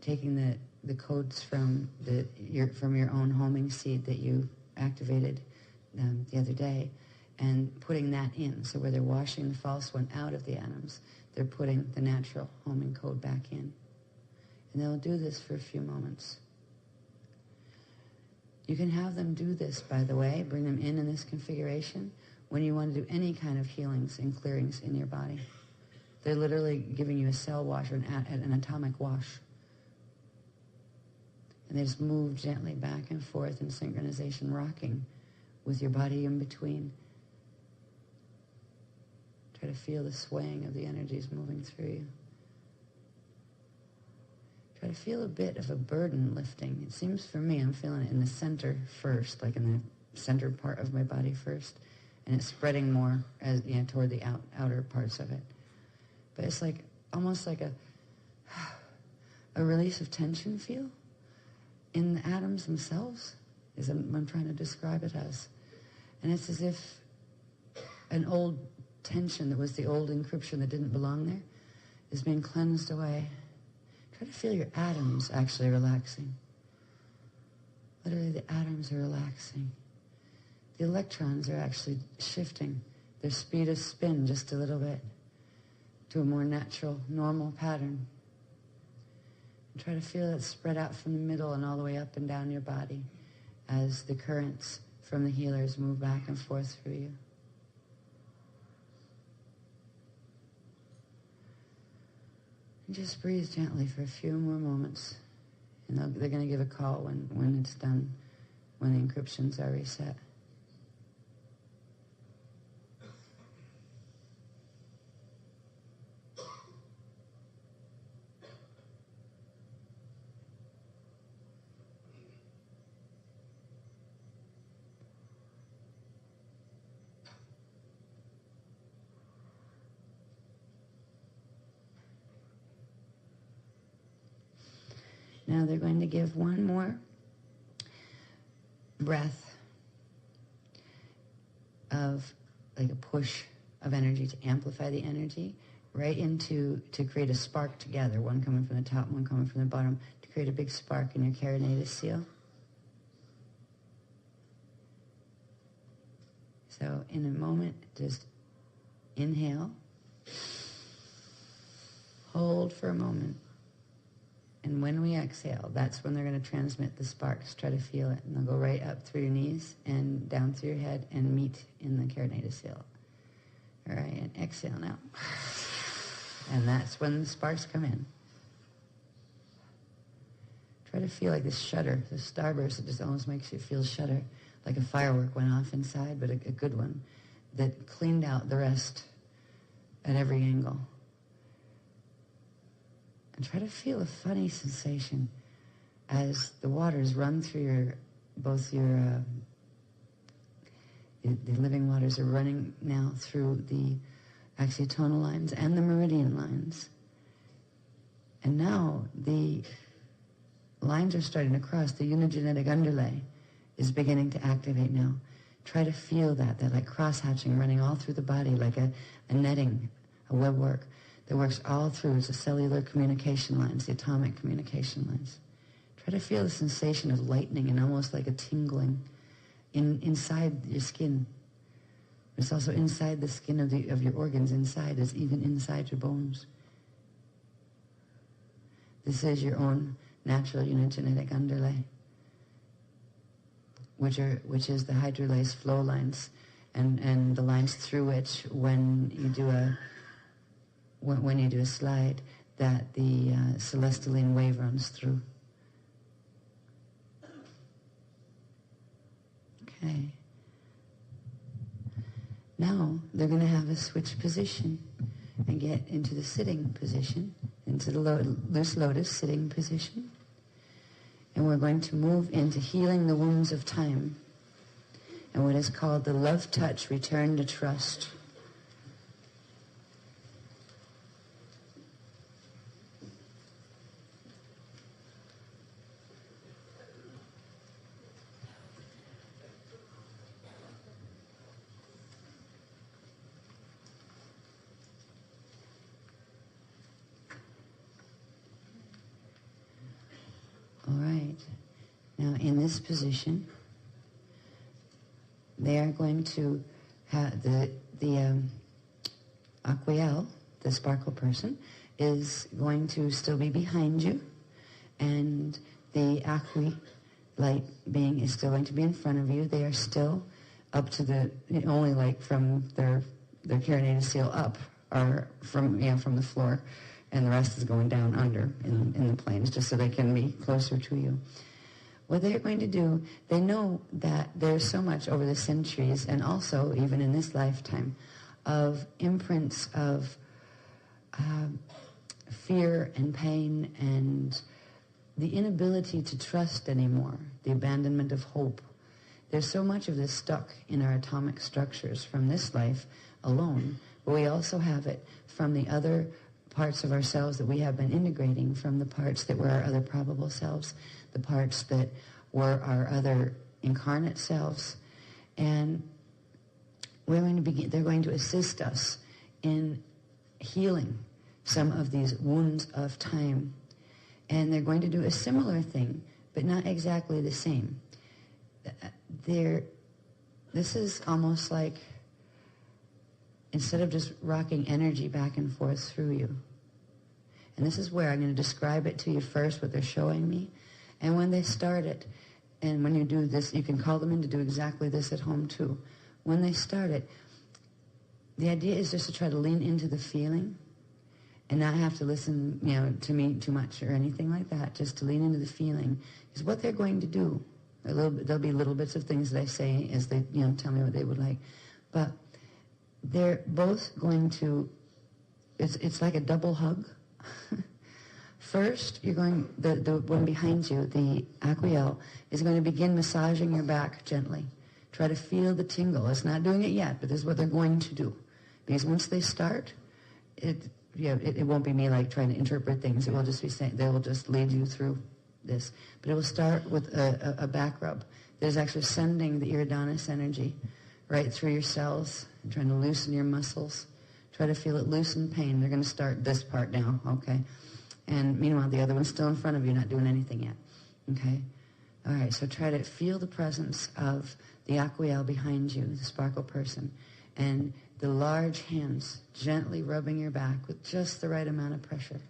taking the codes from your own homing seed that you activated the other day, and putting that in. So where they're washing the false one out of the atoms, they're putting the natural homing code back in. And they'll do this for a few moments. You can have them do this, by the way, bring them in this configuration when you want to do any kind of healings and clearings in your body. They're literally giving you a cell wash or an atomic wash. And they just move gently back and forth in synchronization, rocking with your body in between. Try to feel the swaying of the energies moving through you. Try to feel a bit of a burden lifting. It seems for me, I'm feeling it in the center first, like in the center part of my body first, and it's spreading more as toward the outer parts of it. But it's like almost like a release of tension feel in the atoms themselves, is what I'm trying to describe it as. And it's as if an old tension that was the old encryption that didn't belong there is being cleansed away. Try to feel your atoms actually relaxing. Literally, the atoms are relaxing. The electrons are actually shifting their speed of spin just a little bit to a more natural, normal pattern. And try to feel it spread out from the middle and all the way up and down your body as the currents from the healers move back and forth through you. And just breathe gently for a few more moments. And they're going to give a call when it's done, when the encryptions are reset. Now they're going to give one more breath of like a push of energy to amplify the energy right into, to create a spark together, one coming from the top, one coming from the bottom, to create a big spark in your carinatus seal. So in a moment, just inhale, hold for a moment. And when we exhale, that's when they're going to transmit the sparks. Try to feel it. And they'll go right up through your knees and down through your head and meet in the carinatus seal. All right, and exhale now. And that's when the sparks come in. Try to feel like this shudder, this starburst that just almost makes you feel shudder, like a firework went off inside, but a good one that cleaned out the rest at every angle. And try to feel a funny sensation as the waters run through the living waters are running now through the axiotonal lines and the meridian lines. And now the lines are starting to cross. The unigenetic underlay is beginning to activate now. Try to feel that like cross-hatching running all through the body like a netting, a webwork that works all through the cellular communication lines, the atomic communication lines. Try to feel the sensation of lightning and almost like a tingling inside your skin. It's also inside the skin of your organs, inside, is even inside your bones. This is your own natural unigenetic underlay, which is the hydrolase flow lines and the lines through which when you do a slide, that the celestialine wave runs through. Okay. Now they're going to have us switch position and get into the sitting position, into the loose lotus sitting position. And we're going to move into healing the wounds of time and what is called the love touch return to trust. All right. Now, in this position, they are going to have the Aquiel, the sparkle person, is going to still be behind you, and the Aqui light being is still going to be in front of you. They are still up to the, only like from their carinated seal up, or from the floor, and the rest is going down under in the planes, just so they can be closer to you. What they're going to do, they know that there's so much over the centuries, and also even in this lifetime, of imprints of fear and pain and the inability to trust anymore, the abandonment of hope. There's so much of this stuck in our atomic structures from this life alone, but we also have it from the other parts of ourselves that we have been integrating, from the parts that were our other probable selves, the parts that were our other incarnate selves. And we're going to begin, they're going to assist us in healing some of these wounds of time. And they're going to do a similar thing, but not exactly the same. This is almost like, instead of just rocking energy back and forth through you. And this is where I'm going to describe it to you first, what they're showing me. And when they start it, and when you do this, you can call them in to do exactly this at home too. When they start it, the idea is just to try to lean into the feeling and not have to listen, to me too much or anything like that, just to lean into the feeling. Because what they're going to do, there'll be little bits of things that I say as they, tell me what they would like. But they're both going to, it's like a double hug. First, you're going, the one behind you, the Aquiel, is going to begin massaging your back gently. Try to feel the tingle. It's not doing it yet, but this is what they're going to do. Because once they start, it won't be me like trying to interpret things. It will just be saying, they will just lead you through this. But it will start with a back rub that is actually sending the iridonis energy right through your cells, trying to loosen your muscles. Try to feel it loosen pain. They're going to start this part now, okay? And meanwhile, the other one's still in front of you, not doing anything yet, okay? All right, so try to feel the presence of the Aquiel behind you, the sparkle person, and the large hands gently rubbing your back with just the right amount of pressure.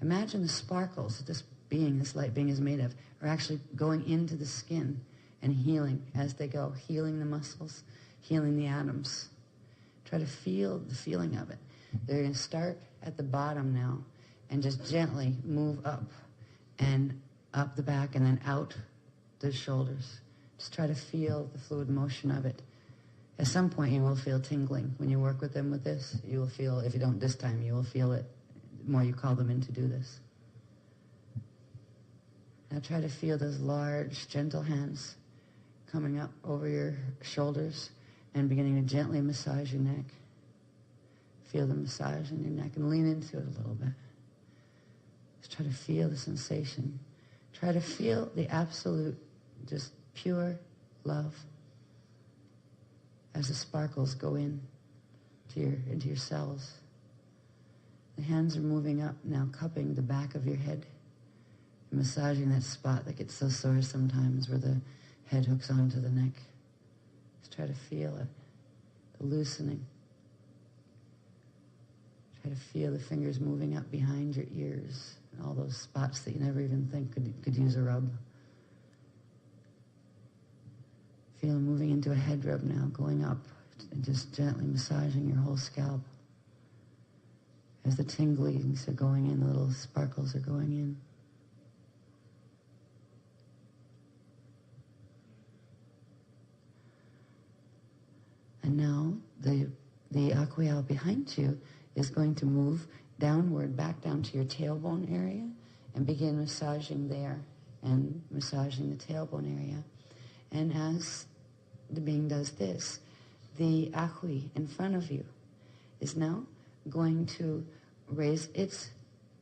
Imagine the sparkles that this light being is made of, are actually going into the skin and healing as they go, healing the muscles, healing the atoms. Try to feel the feeling of it. They're going to start at the bottom now and just gently move up and up the back and then out the shoulders. Just try to feel the fluid motion of it. At some point you will feel tingling. When you work with them with this, you will feel, if you don't this time, you will feel it the more you call them in to do this. Now try to feel those large, gentle hands coming up over your shoulders and beginning to gently massage your neck. Feel the massage in your neck and lean into it a little bit. Just try to feel the sensation. Try to feel the absolute, just pure love as the sparkles go into your cells. The hands are moving up now, cupping the back of your head, massaging that spot that gets so sore sometimes where the head hooks onto the neck. Just try to feel it, the loosening. Try to feel the fingers moving up behind your ears and all those spots that you never even think could use a rub. Feel them moving into a head rub now, going up and just gently massaging your whole scalp. As the tinglings are going in, the little sparkles are going in. And now the Aquiel behind you is going to move downward, back down to your tailbone area and begin massaging there and massaging the tailbone area. And as the being does this, the Ahui in front of you is now going to raise its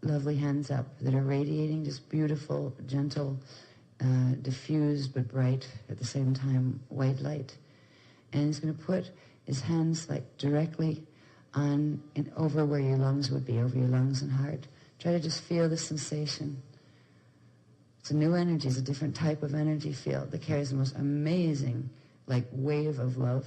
lovely hands up that are radiating just beautiful, gentle, diffused but bright at the same time white light. And he's going to put his hands like directly on and over where your lungs would be, over your lungs and heart. Try to just feel the sensation. It's a new energy. It's a different type of energy field that carries the most amazing like wave of love.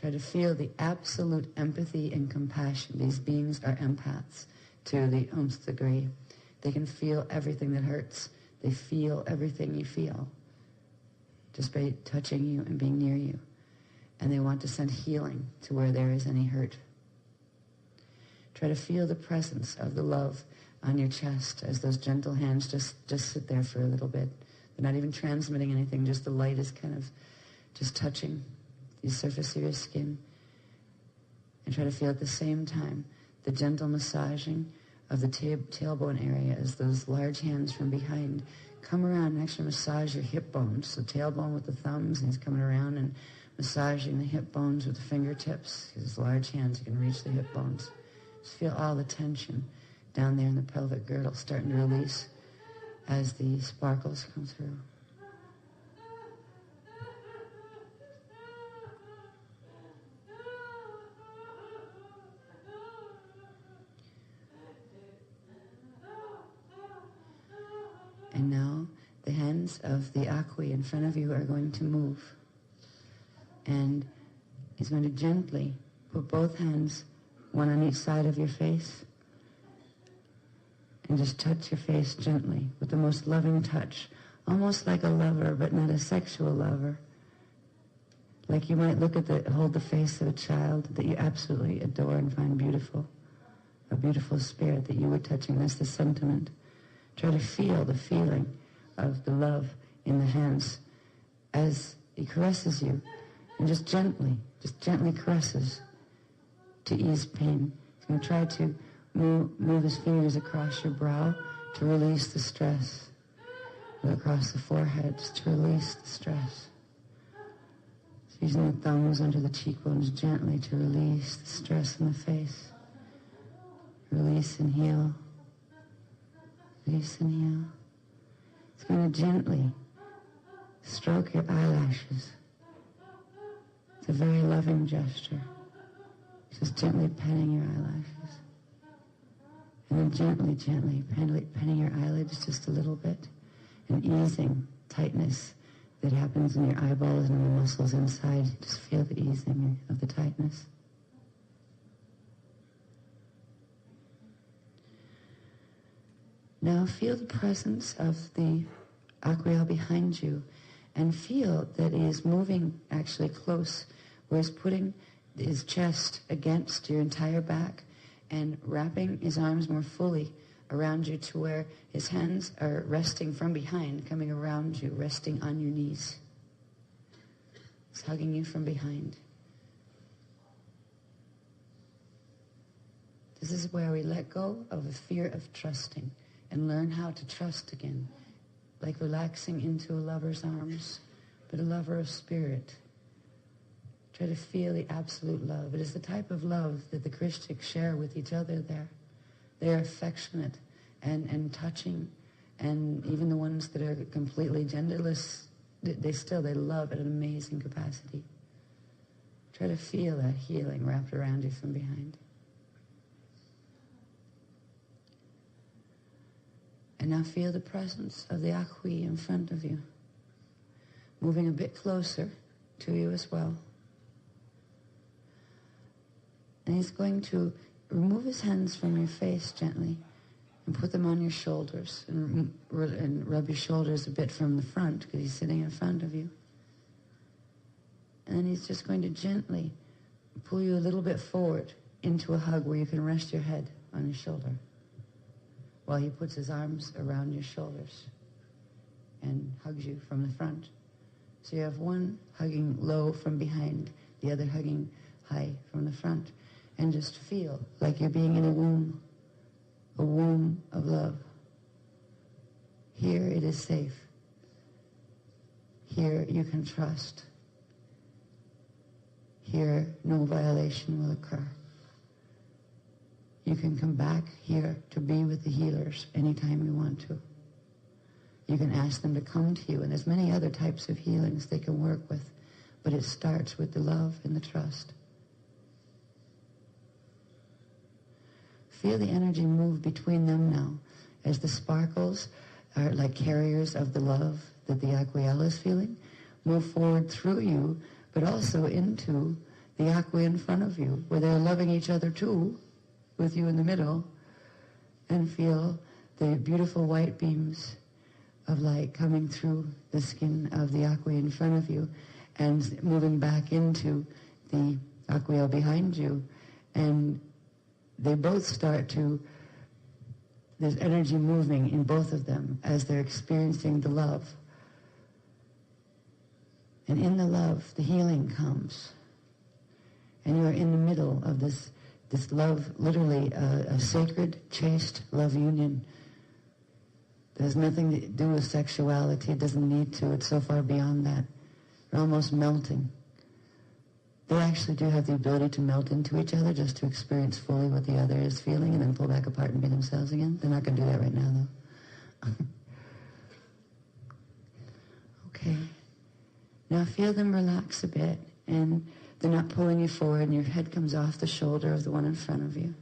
Try to feel the absolute empathy and compassion. These beings are empaths to the nth degree. They can feel everything that hurts. They feel everything you feel just by touching you and being near you. And they want to send healing to where there is any hurt. Try to feel the presence of the love on your chest as those gentle hands just sit there for a little bit. They're not even transmitting anything, just the light is kind of just touching the surface of your skin. And try to feel at the same time the gentle massaging of the tailbone area as those large hands from behind come around and actually massage your hip bones. So tailbone with the thumbs, and he's coming around and massaging the hip bones with the fingertips. His large hands, you can reach the hip bones. Just feel all the tension down there in the pelvic girdle starting to release as the sparkles come through. And now the hands of the Ahui in front of you are going to move. And he's going to gently put both hands, one on each side of your face, and just touch your face gently with the most loving touch, almost like a lover, but not a sexual lover. Like you might hold the face of a child that you absolutely adore and find beautiful, a beautiful spirit that you were touching. That's the sentiment. Try to feel the feeling of the love in the hands as he caresses you, and just gently caresses to ease pain. He's going to try to move his fingers across your brow to release the stress, or across the forehead to release the stress. So using the thumbs under the cheekbones gently to release the stress in the face. Release and heal. Release and heal. It's going to gently stroke your eyelashes. It's a very loving gesture. Just gently petting your eyelashes. And then gently petting your eyelids just a little bit. And easing tightness that happens in your eyeballs and in the muscles inside. Just feel the easing of the tightness. Now feel the presence of the Aquiel behind you, and feel that he is moving actually close, where he's putting his chest against your entire back and wrapping his arms more fully around you to where his hands are resting from behind, coming around you, resting on your knees. He's hugging you from behind. This is where we let go of a fear of trusting and learn how to trust again, like relaxing into a lover's arms, but a lover of spirit. Try to feel the absolute love. It is the type of love that the Christians share with each other there. They are affectionate and touching, and even the ones that are completely genderless, they love at an amazing capacity. Try to feel that healing wrapped around you from behind. And now feel the presence of the Ahui in front of you, moving a bit closer to you as well. And he's going to remove his hands from your face gently and put them on your shoulders and rub your shoulders a bit from the front because he's sitting in front of you. And then he's just going to gently pull you a little bit forward into a hug where you can rest your head on his shoulder while he puts his arms around your shoulders and hugs you from the front. So you have one hugging low from behind, the other hugging high from the front. And just feel like you're being in a womb of love. Here it is safe. Here you can trust. Here no violation will occur. You can come back here to be with the healers anytime you want to. You can ask them to come to you, and there's many other types of healings they can work with, but it starts with the love and the trust. Feel the energy move between them now, as the sparkles are like carriers of the love that the Aquila is feeling, move forward through you, but also into the Aqua in front of you, where they're loving each other too, with you in the middle, and feel the beautiful white beams of light coming through the skin of the Aqua in front of you and moving back into the Aqua behind you. And they both start to, there's energy moving in both of them as they're experiencing the love. And in the love, the healing comes. And you're in the middle of this love, literally a sacred, chaste love union. There's nothing to do with sexuality. It doesn't need to. It's so far beyond that. You're almost melting. They actually do have the ability to melt into each other just to experience fully what the other is feeling and then pull back apart and be themselves again. They're not going to do that right now, though. Okay. Now feel them relax a bit, and they're not pulling you forward, and your head comes off the shoulder of the one in front of you.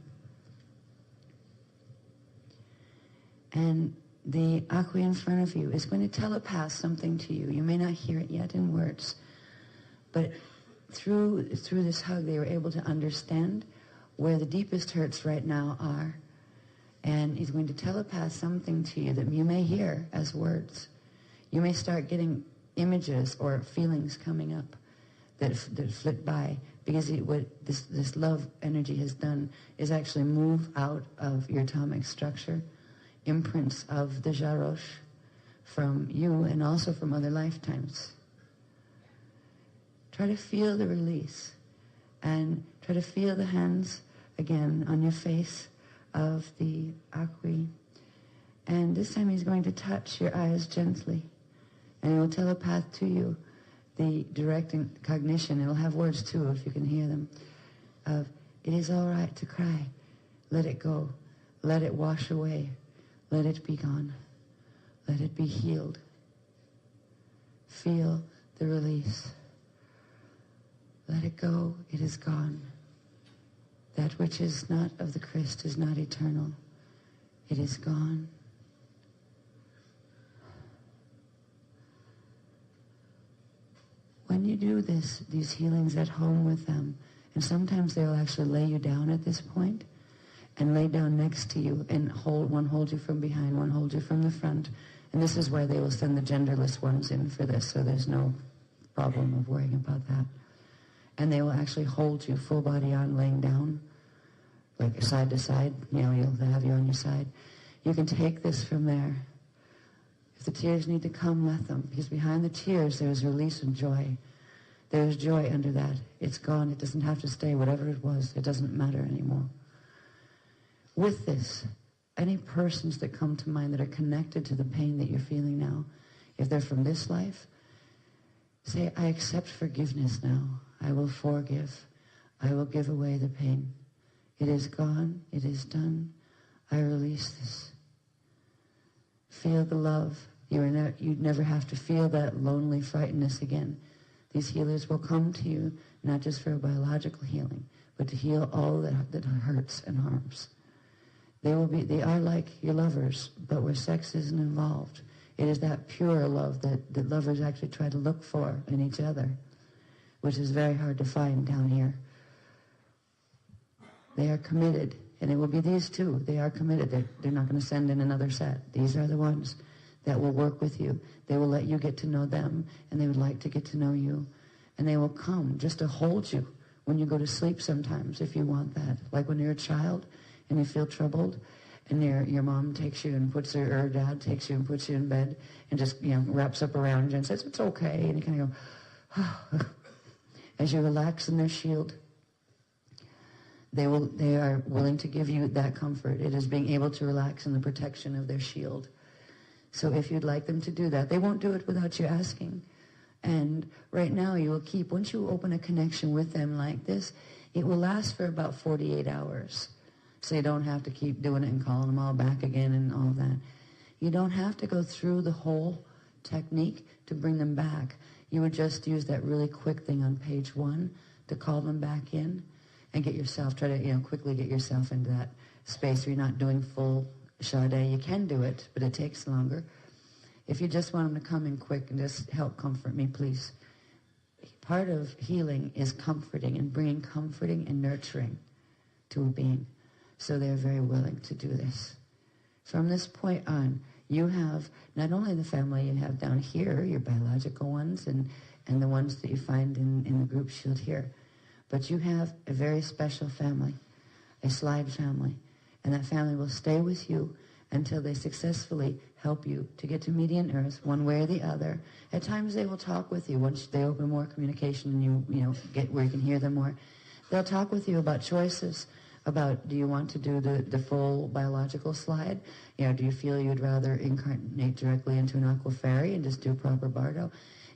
And the Aqua in front of you is going to telepath something to you. You may not hear it yet in words, but through this hug, they were able to understand where the deepest hurts right now are. And he's going to telepath something to you that you may hear as words. You may start getting images or feelings coming up that flit by, because what this love energy has done is actually move out of your atomic structure imprints of the Jarosh from you and also from other lifetimes. Try to feel the release, and try to feel the hands again on your face of the Akwi. And this time he's going to touch your eyes gently, and he will telepath to you the direct cognition. It'll have words too, if you can hear them, of it is all right to cry. Let it go. Let it wash away. Let it be gone. Let it be healed. Feel the release. Let it go. It is gone. That which is not of the Christ is not eternal. It is gone. When you do these healings at home with them, and sometimes they'll actually lay you down at this point and lay down next to you, and one hold you from behind, one hold you from the front. And this is why they will send the genderless ones in for this, so there's no problem of worrying about that. And they will actually hold you full body on, laying down, like side to side. You know, they'll have you on your side. You can take this from there. If the tears need to come, let them. Because behind the tears, there is release and joy. There is joy under that. It's gone. It doesn't have to stay. Whatever it was, it doesn't matter anymore. With this, any persons that come to mind that are connected to the pain that you're feeling now, if they're from this life, say, I accept forgiveness now. I will forgive. I will give away the pain. It is gone. It is done. I release this. Feel the love. You'd never have to feel that lonely frightenedness again. These healers will come to you, not just for a biological healing, but to heal all that hurts and harms. They are like your lovers, but where sex isn't involved. It is that pure love that lovers actually try to look for in each other, which is very hard to find down here. They are committed, and it will be these two. They are committed. They're not going to send in another set. These are the ones that will work with you. They will let you get to know them, and they would like to get to know you. And they will come just to hold you when you go to sleep sometimes, if you want that. Like when you're a child and you feel troubled, and your mom takes you and puts her, or dad takes you and puts you in bed and just, wraps up around you and says, it's okay. And you kind of go, oh. As you relax in their shield, they are willing to give you that comfort. It is being able to relax in the protection of their shield. So if you'd like them to do that, they won't do it without you asking. And right now you will keep, once you open a connection with them like this, it will last for about 48 hours. So you don't have to keep doing it and calling them all back again and all that. You don't have to go through the whole technique to bring them back. You would just use that really quick thing on page 1 to call them back in and get yourself, try to, quickly get yourself into that space where you're not doing full Sade. You can do it, but it takes longer. If you just want them to come in quick and just help comfort me, please. Part of healing is comforting and bringing comforting and nurturing to a being. So they're very willing to do this. From this point on, you have not only the family you have down here, your biological ones, and the ones that you find in the group shield here, but you have a very special family, a slide family, and that family will stay with you until they successfully help you to get to median earth one way or the other. At times they will talk with you once they open more communication and you get where you can hear them more. They'll talk with you about choices, about do you want to do the full biological slide? Do you feel you'd rather incarnate directly into an aqua fairy and just do proper bardo?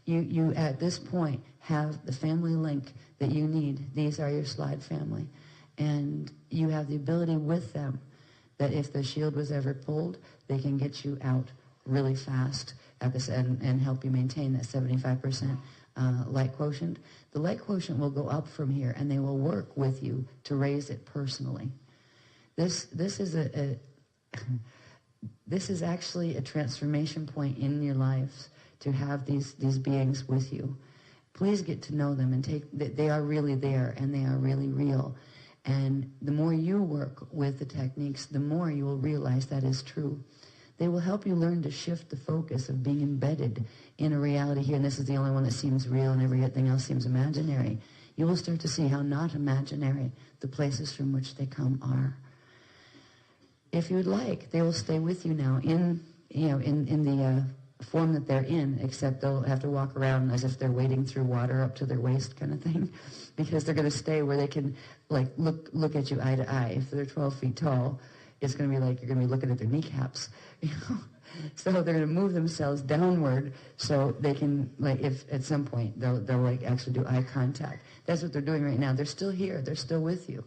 You at this point have the family link that you need. These are your slide family. And you have the ability with them that if the shield was ever pulled, they can get you out really fast at this and help you maintain that 75% light quotient. The light quotient will go up from here, and they will work with you to raise it personally. This is this is actually a transformation point in your lives to have these beings with you. Please get to know them and they are really there and they are really real. And the more you work with the techniques, the more you will realize that is true. They will help you learn to shift the focus of being embedded in a reality here, and this is the only one that seems real and everything else seems imaginary. You will start to see how not imaginary the places from which they come are. If you'd like, they will stay with you now in the form that they're in, except they'll have to walk around as if they're wading through water up to their waist kind of thing, because they're going to stay where they can look at you eye to eye. If they're 12 feet tall, it's going to be like you're going to be looking at their kneecaps. So they're going to move themselves downward so they can, if at some point they'll actually do eye contact. That's what they're doing right now. They're still here. They're still with you.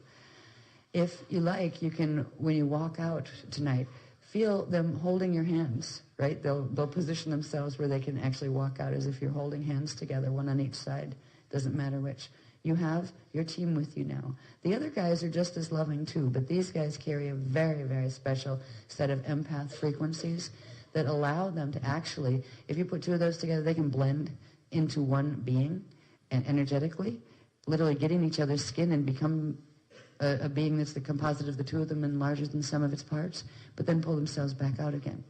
If you like, you can, when you walk out tonight, feel them holding your hands, right? They'll position themselves where they can actually walk out as if you're holding hands together, one on each side. Doesn't matter which. You have your team with you now. The other guys are just as loving too, but these guys carry a very, very special set of empath frequencies that allow them to actually, if you put two of those together, they can blend into one being and energetically, literally get in each other's skin and become a being that's the composite of the two of them and larger than some of its parts, but then pull themselves back out again.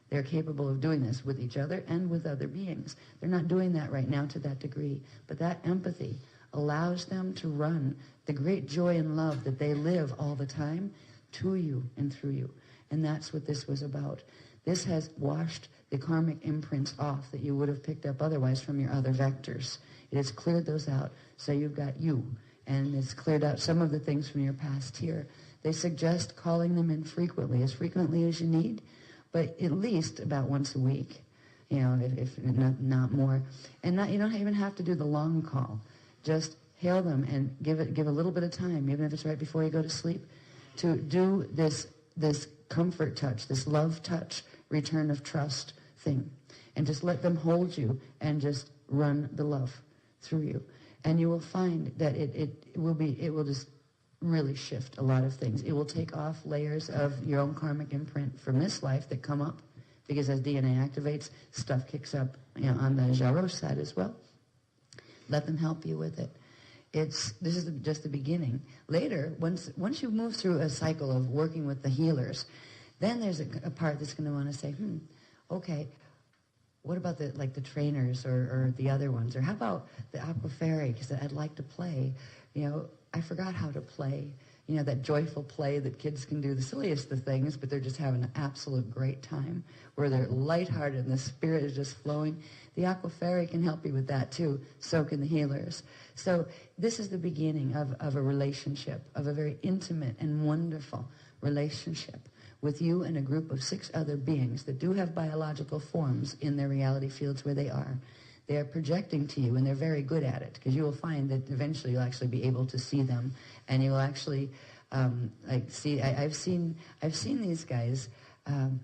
They're capable of doing this with each other and with other beings. They're not doing that right now to that degree, but that empathy allows them to run the great joy and love that they live all the time to you and through you. And that's what this was about. This has washed the karmic imprints off that you would have picked up otherwise from your other vectors. It has cleared those out, so you've got you. And it's cleared out some of the things from your past here. They suggest calling them in frequently as you need, but at least about once a week, if not more. And you don't even have to do the long call. Just hail them and give a little bit of time, even if it's right before you go to sleep, to do this comfort touch, this love touch, return of trust thing. And just let them hold you and just run the love through you. And you will find that it will just really shift a lot of things. It will take off layers of your own karmic imprint from this life that come up, because as DNA activates, stuff kicks up on the Jaros side as well. Let them help you with it. This is just the beginning. Later, once you move through a cycle of working with the healers, then there's a part that's going to want to say, okay, what about the trainers or the other ones? Or how about the aqua fairy? Because I'd like to play. I forgot how to play. you know, that joyful play that kids can do the silliest of things, but they're just having an absolute great time, where they're lighthearted and the spirit is just flowing. The Aquafairy can help you with that too, so can the healers. So this is the beginning of a relationship, of a very intimate and wonderful relationship with you and a group of 6 other beings that do have biological forms in their reality fields where they are. They are projecting to you, and they're very good at it, because you will find that eventually you'll actually be able to see them, and you'll actually like see. I've seen these guys, and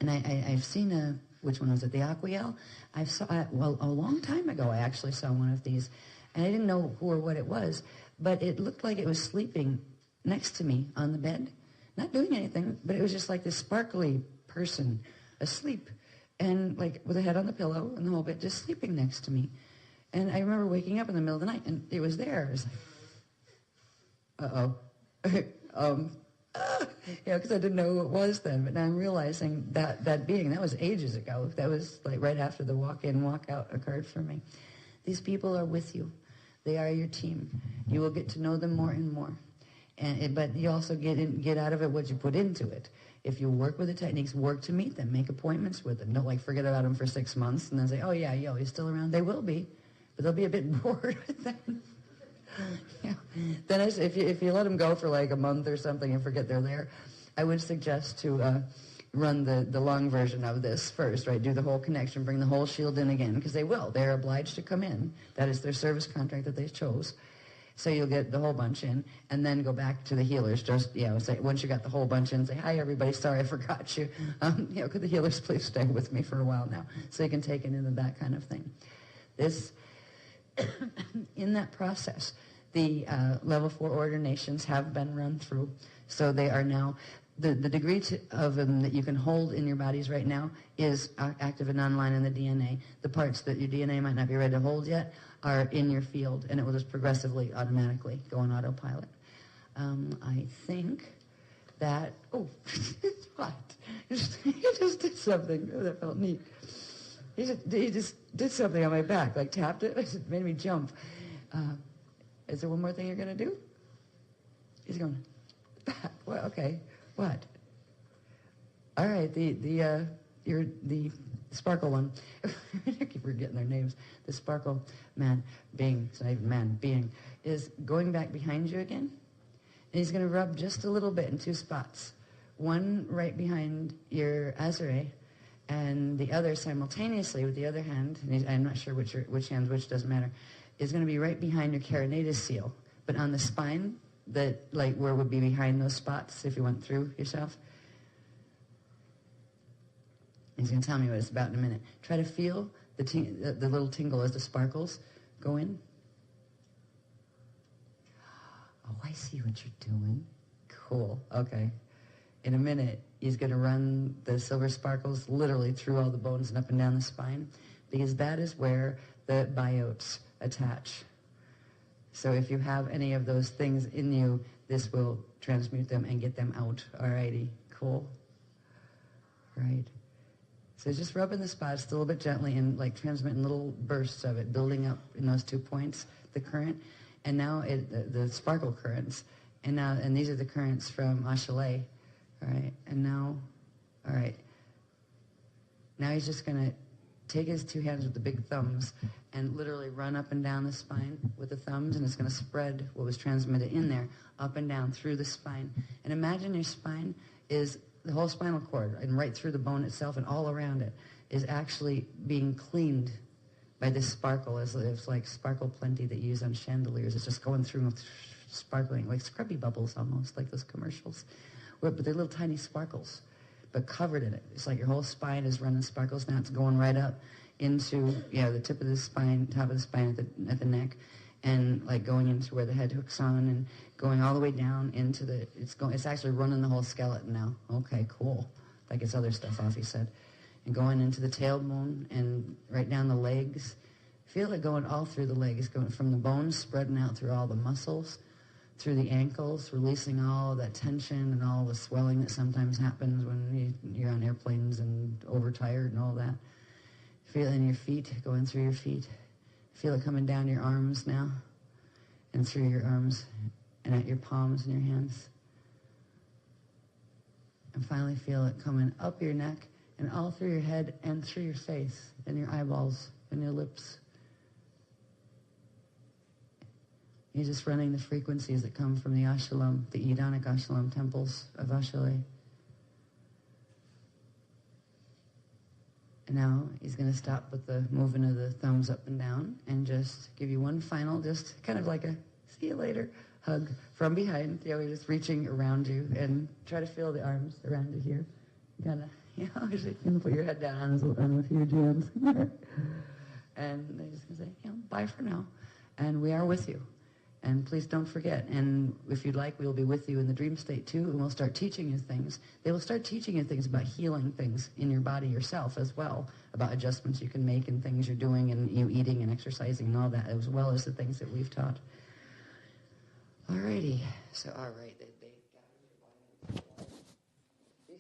I've seen which one was it? The Aquiel. Well, a long time ago, I actually saw one of these, and I didn't know who or what it was, but it looked like it was sleeping next to me on the bed, not doing anything, but it was just like this sparkly person asleep, and like with a head on the pillow and the whole bit, just sleeping next to me. And I remember waking up in the middle of the night, and it was there. It was like, uh-oh. Because I didn't know who it was then. But now I'm realizing that being, that was ages ago. That was like right after the walk-in, walk-out occurred for me. These people are with you. They are your team. You will get to know them more and more. But you also get out of it what you put into it. If you work with the techniques, work to meet them, make appointments with them. Don't like forget about them for 6 months and then say, oh yeah, he's still around. They will be, but they'll be a bit bored with them. Yeah. Then if you let them go for like a month or something and forget they're there, I would suggest to run the long version of this first, right? Do the whole connection, bring the whole shield in again, because they will. They're obliged to come in. That is their service contract that they chose. So you'll get the whole bunch in, and then go back to the healers. Just, say, once you got the whole bunch in, say, hi, everybody, sorry I forgot you. Could the healers please stay with me for a while now? So you can take it into that kind of thing. This, in that process, the level 4 ordinations have been run through. So they are now, the degree of them that you can hold in your bodies right now is active and online in the DNA. The parts that your DNA might not be ready to hold yet are in your field, and it will just progressively, automatically go on autopilot. I think that, what? He just did something. Oh, that felt neat. He just did something on my back, like tapped it. It made me jump. Is there one more thing you're going to do? He's going, back. Well, okay. What? All right, the sparkle one. I keep forgetting their names. The sparkle man, being, it's not even man, being, is going back behind you again. And he's going to rub just a little bit in 2 spots. One right behind your Azure, and the other simultaneously with the other hand, and I'm not sure which hand, which doesn't matter, is going to be right behind your carinatus seal, but on the spine, that like where would be behind those spots if you went through yourself. He's going to tell me what it's about in a minute. Try to feel the little tingle as the sparkles go in. Oh, I see what you're doing. Cool. Okay. In a minute, he's going to run the silver sparkles literally through all the bones and up and down the spine, because that is where the biotes attach. So if you have any of those things in you, this will transmute them and get them out. Alrighty. Cool. Right. So just rubbing the spots a little bit gently and like transmitting little bursts of it, building up in those 2 points, the current, and now the sparkle currents, and these are the currents from Ashale, all right, and now, all right, now he's just going to take his 2 hands with the big thumbs and literally run up and down the spine with the thumbs, and it's going to spread what was transmitted in there up and down through the spine. And imagine your spine is the whole spinal cord, and right through the bone itself and all around it is actually being cleaned by this sparkle. It's like sparkle plenty that you use on chandeliers. It's just going through sparkling, like scrubby bubbles almost, like those commercials. But they're little tiny sparkles, but covered in it. It's like your whole spine is running sparkles. Now it's going right up into the tip of the spine, top of the spine at the neck, and like going into where the head hooks on, and going all the way down into it's actually running the whole skeleton now. Okay, cool. Like it's other stuff off, he said. And going into the tailbone and right down the legs. Feel it going all through the legs, going from the bones, spreading out through all the muscles, through the ankles, releasing all that tension and all the swelling that sometimes happens when you're on airplanes and overtired and all that. Feel it in your feet, going through your feet. Feel it coming down your arms now and through your arms and at your palms and your hands. And finally feel it coming up your neck and all through your head and through your face and your eyeballs and your lips. You're just running the frequencies that come from the Ashalam, the Edonic Ashalam temples of Ashalay. And now he's going to stop with the movement of the thumbs up and down and just give you one final, just kind of like a see you later hug from behind. You know, we're just reaching around you and try to feel the arms around you here. Kind of, you know, you can put your head down on with your hands. And they're just going to say, you know, bye for now. And we are with you. And please don't forget. And if you'd like, we'll be with you in the dream state too, and we'll start teaching you things. They will start teaching you things about healing things in your body yourself as well, about adjustments you can make and things you're doing and you eating and exercising and all that, as well as the things that we've taught. Alrighty. So, all right. These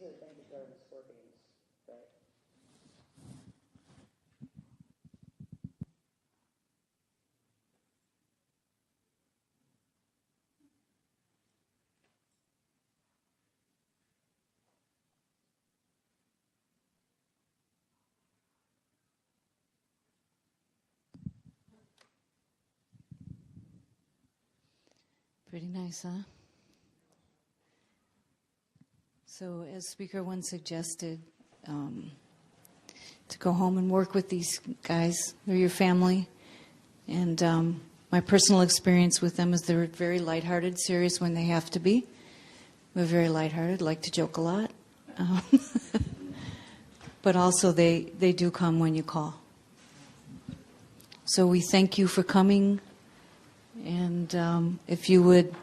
are the things that are scorpions, right? Pretty nice, huh? So, as Speaker One suggested, to go home and work with these guys. They're your family. And my personal experience with them is they're very lighthearted, serious when they have to be. We're very lighthearted, like to joke a lot. But also they do come when you call. So we thank you for coming. And if you would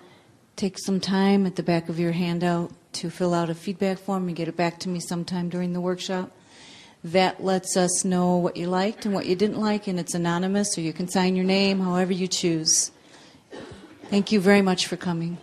take some time at the back of your handout to fill out a feedback form and get it back to me sometime during the workshop. That lets us know what you liked and what you didn't like, and it's anonymous, so you can sign your name however you choose. Thank you very much for coming.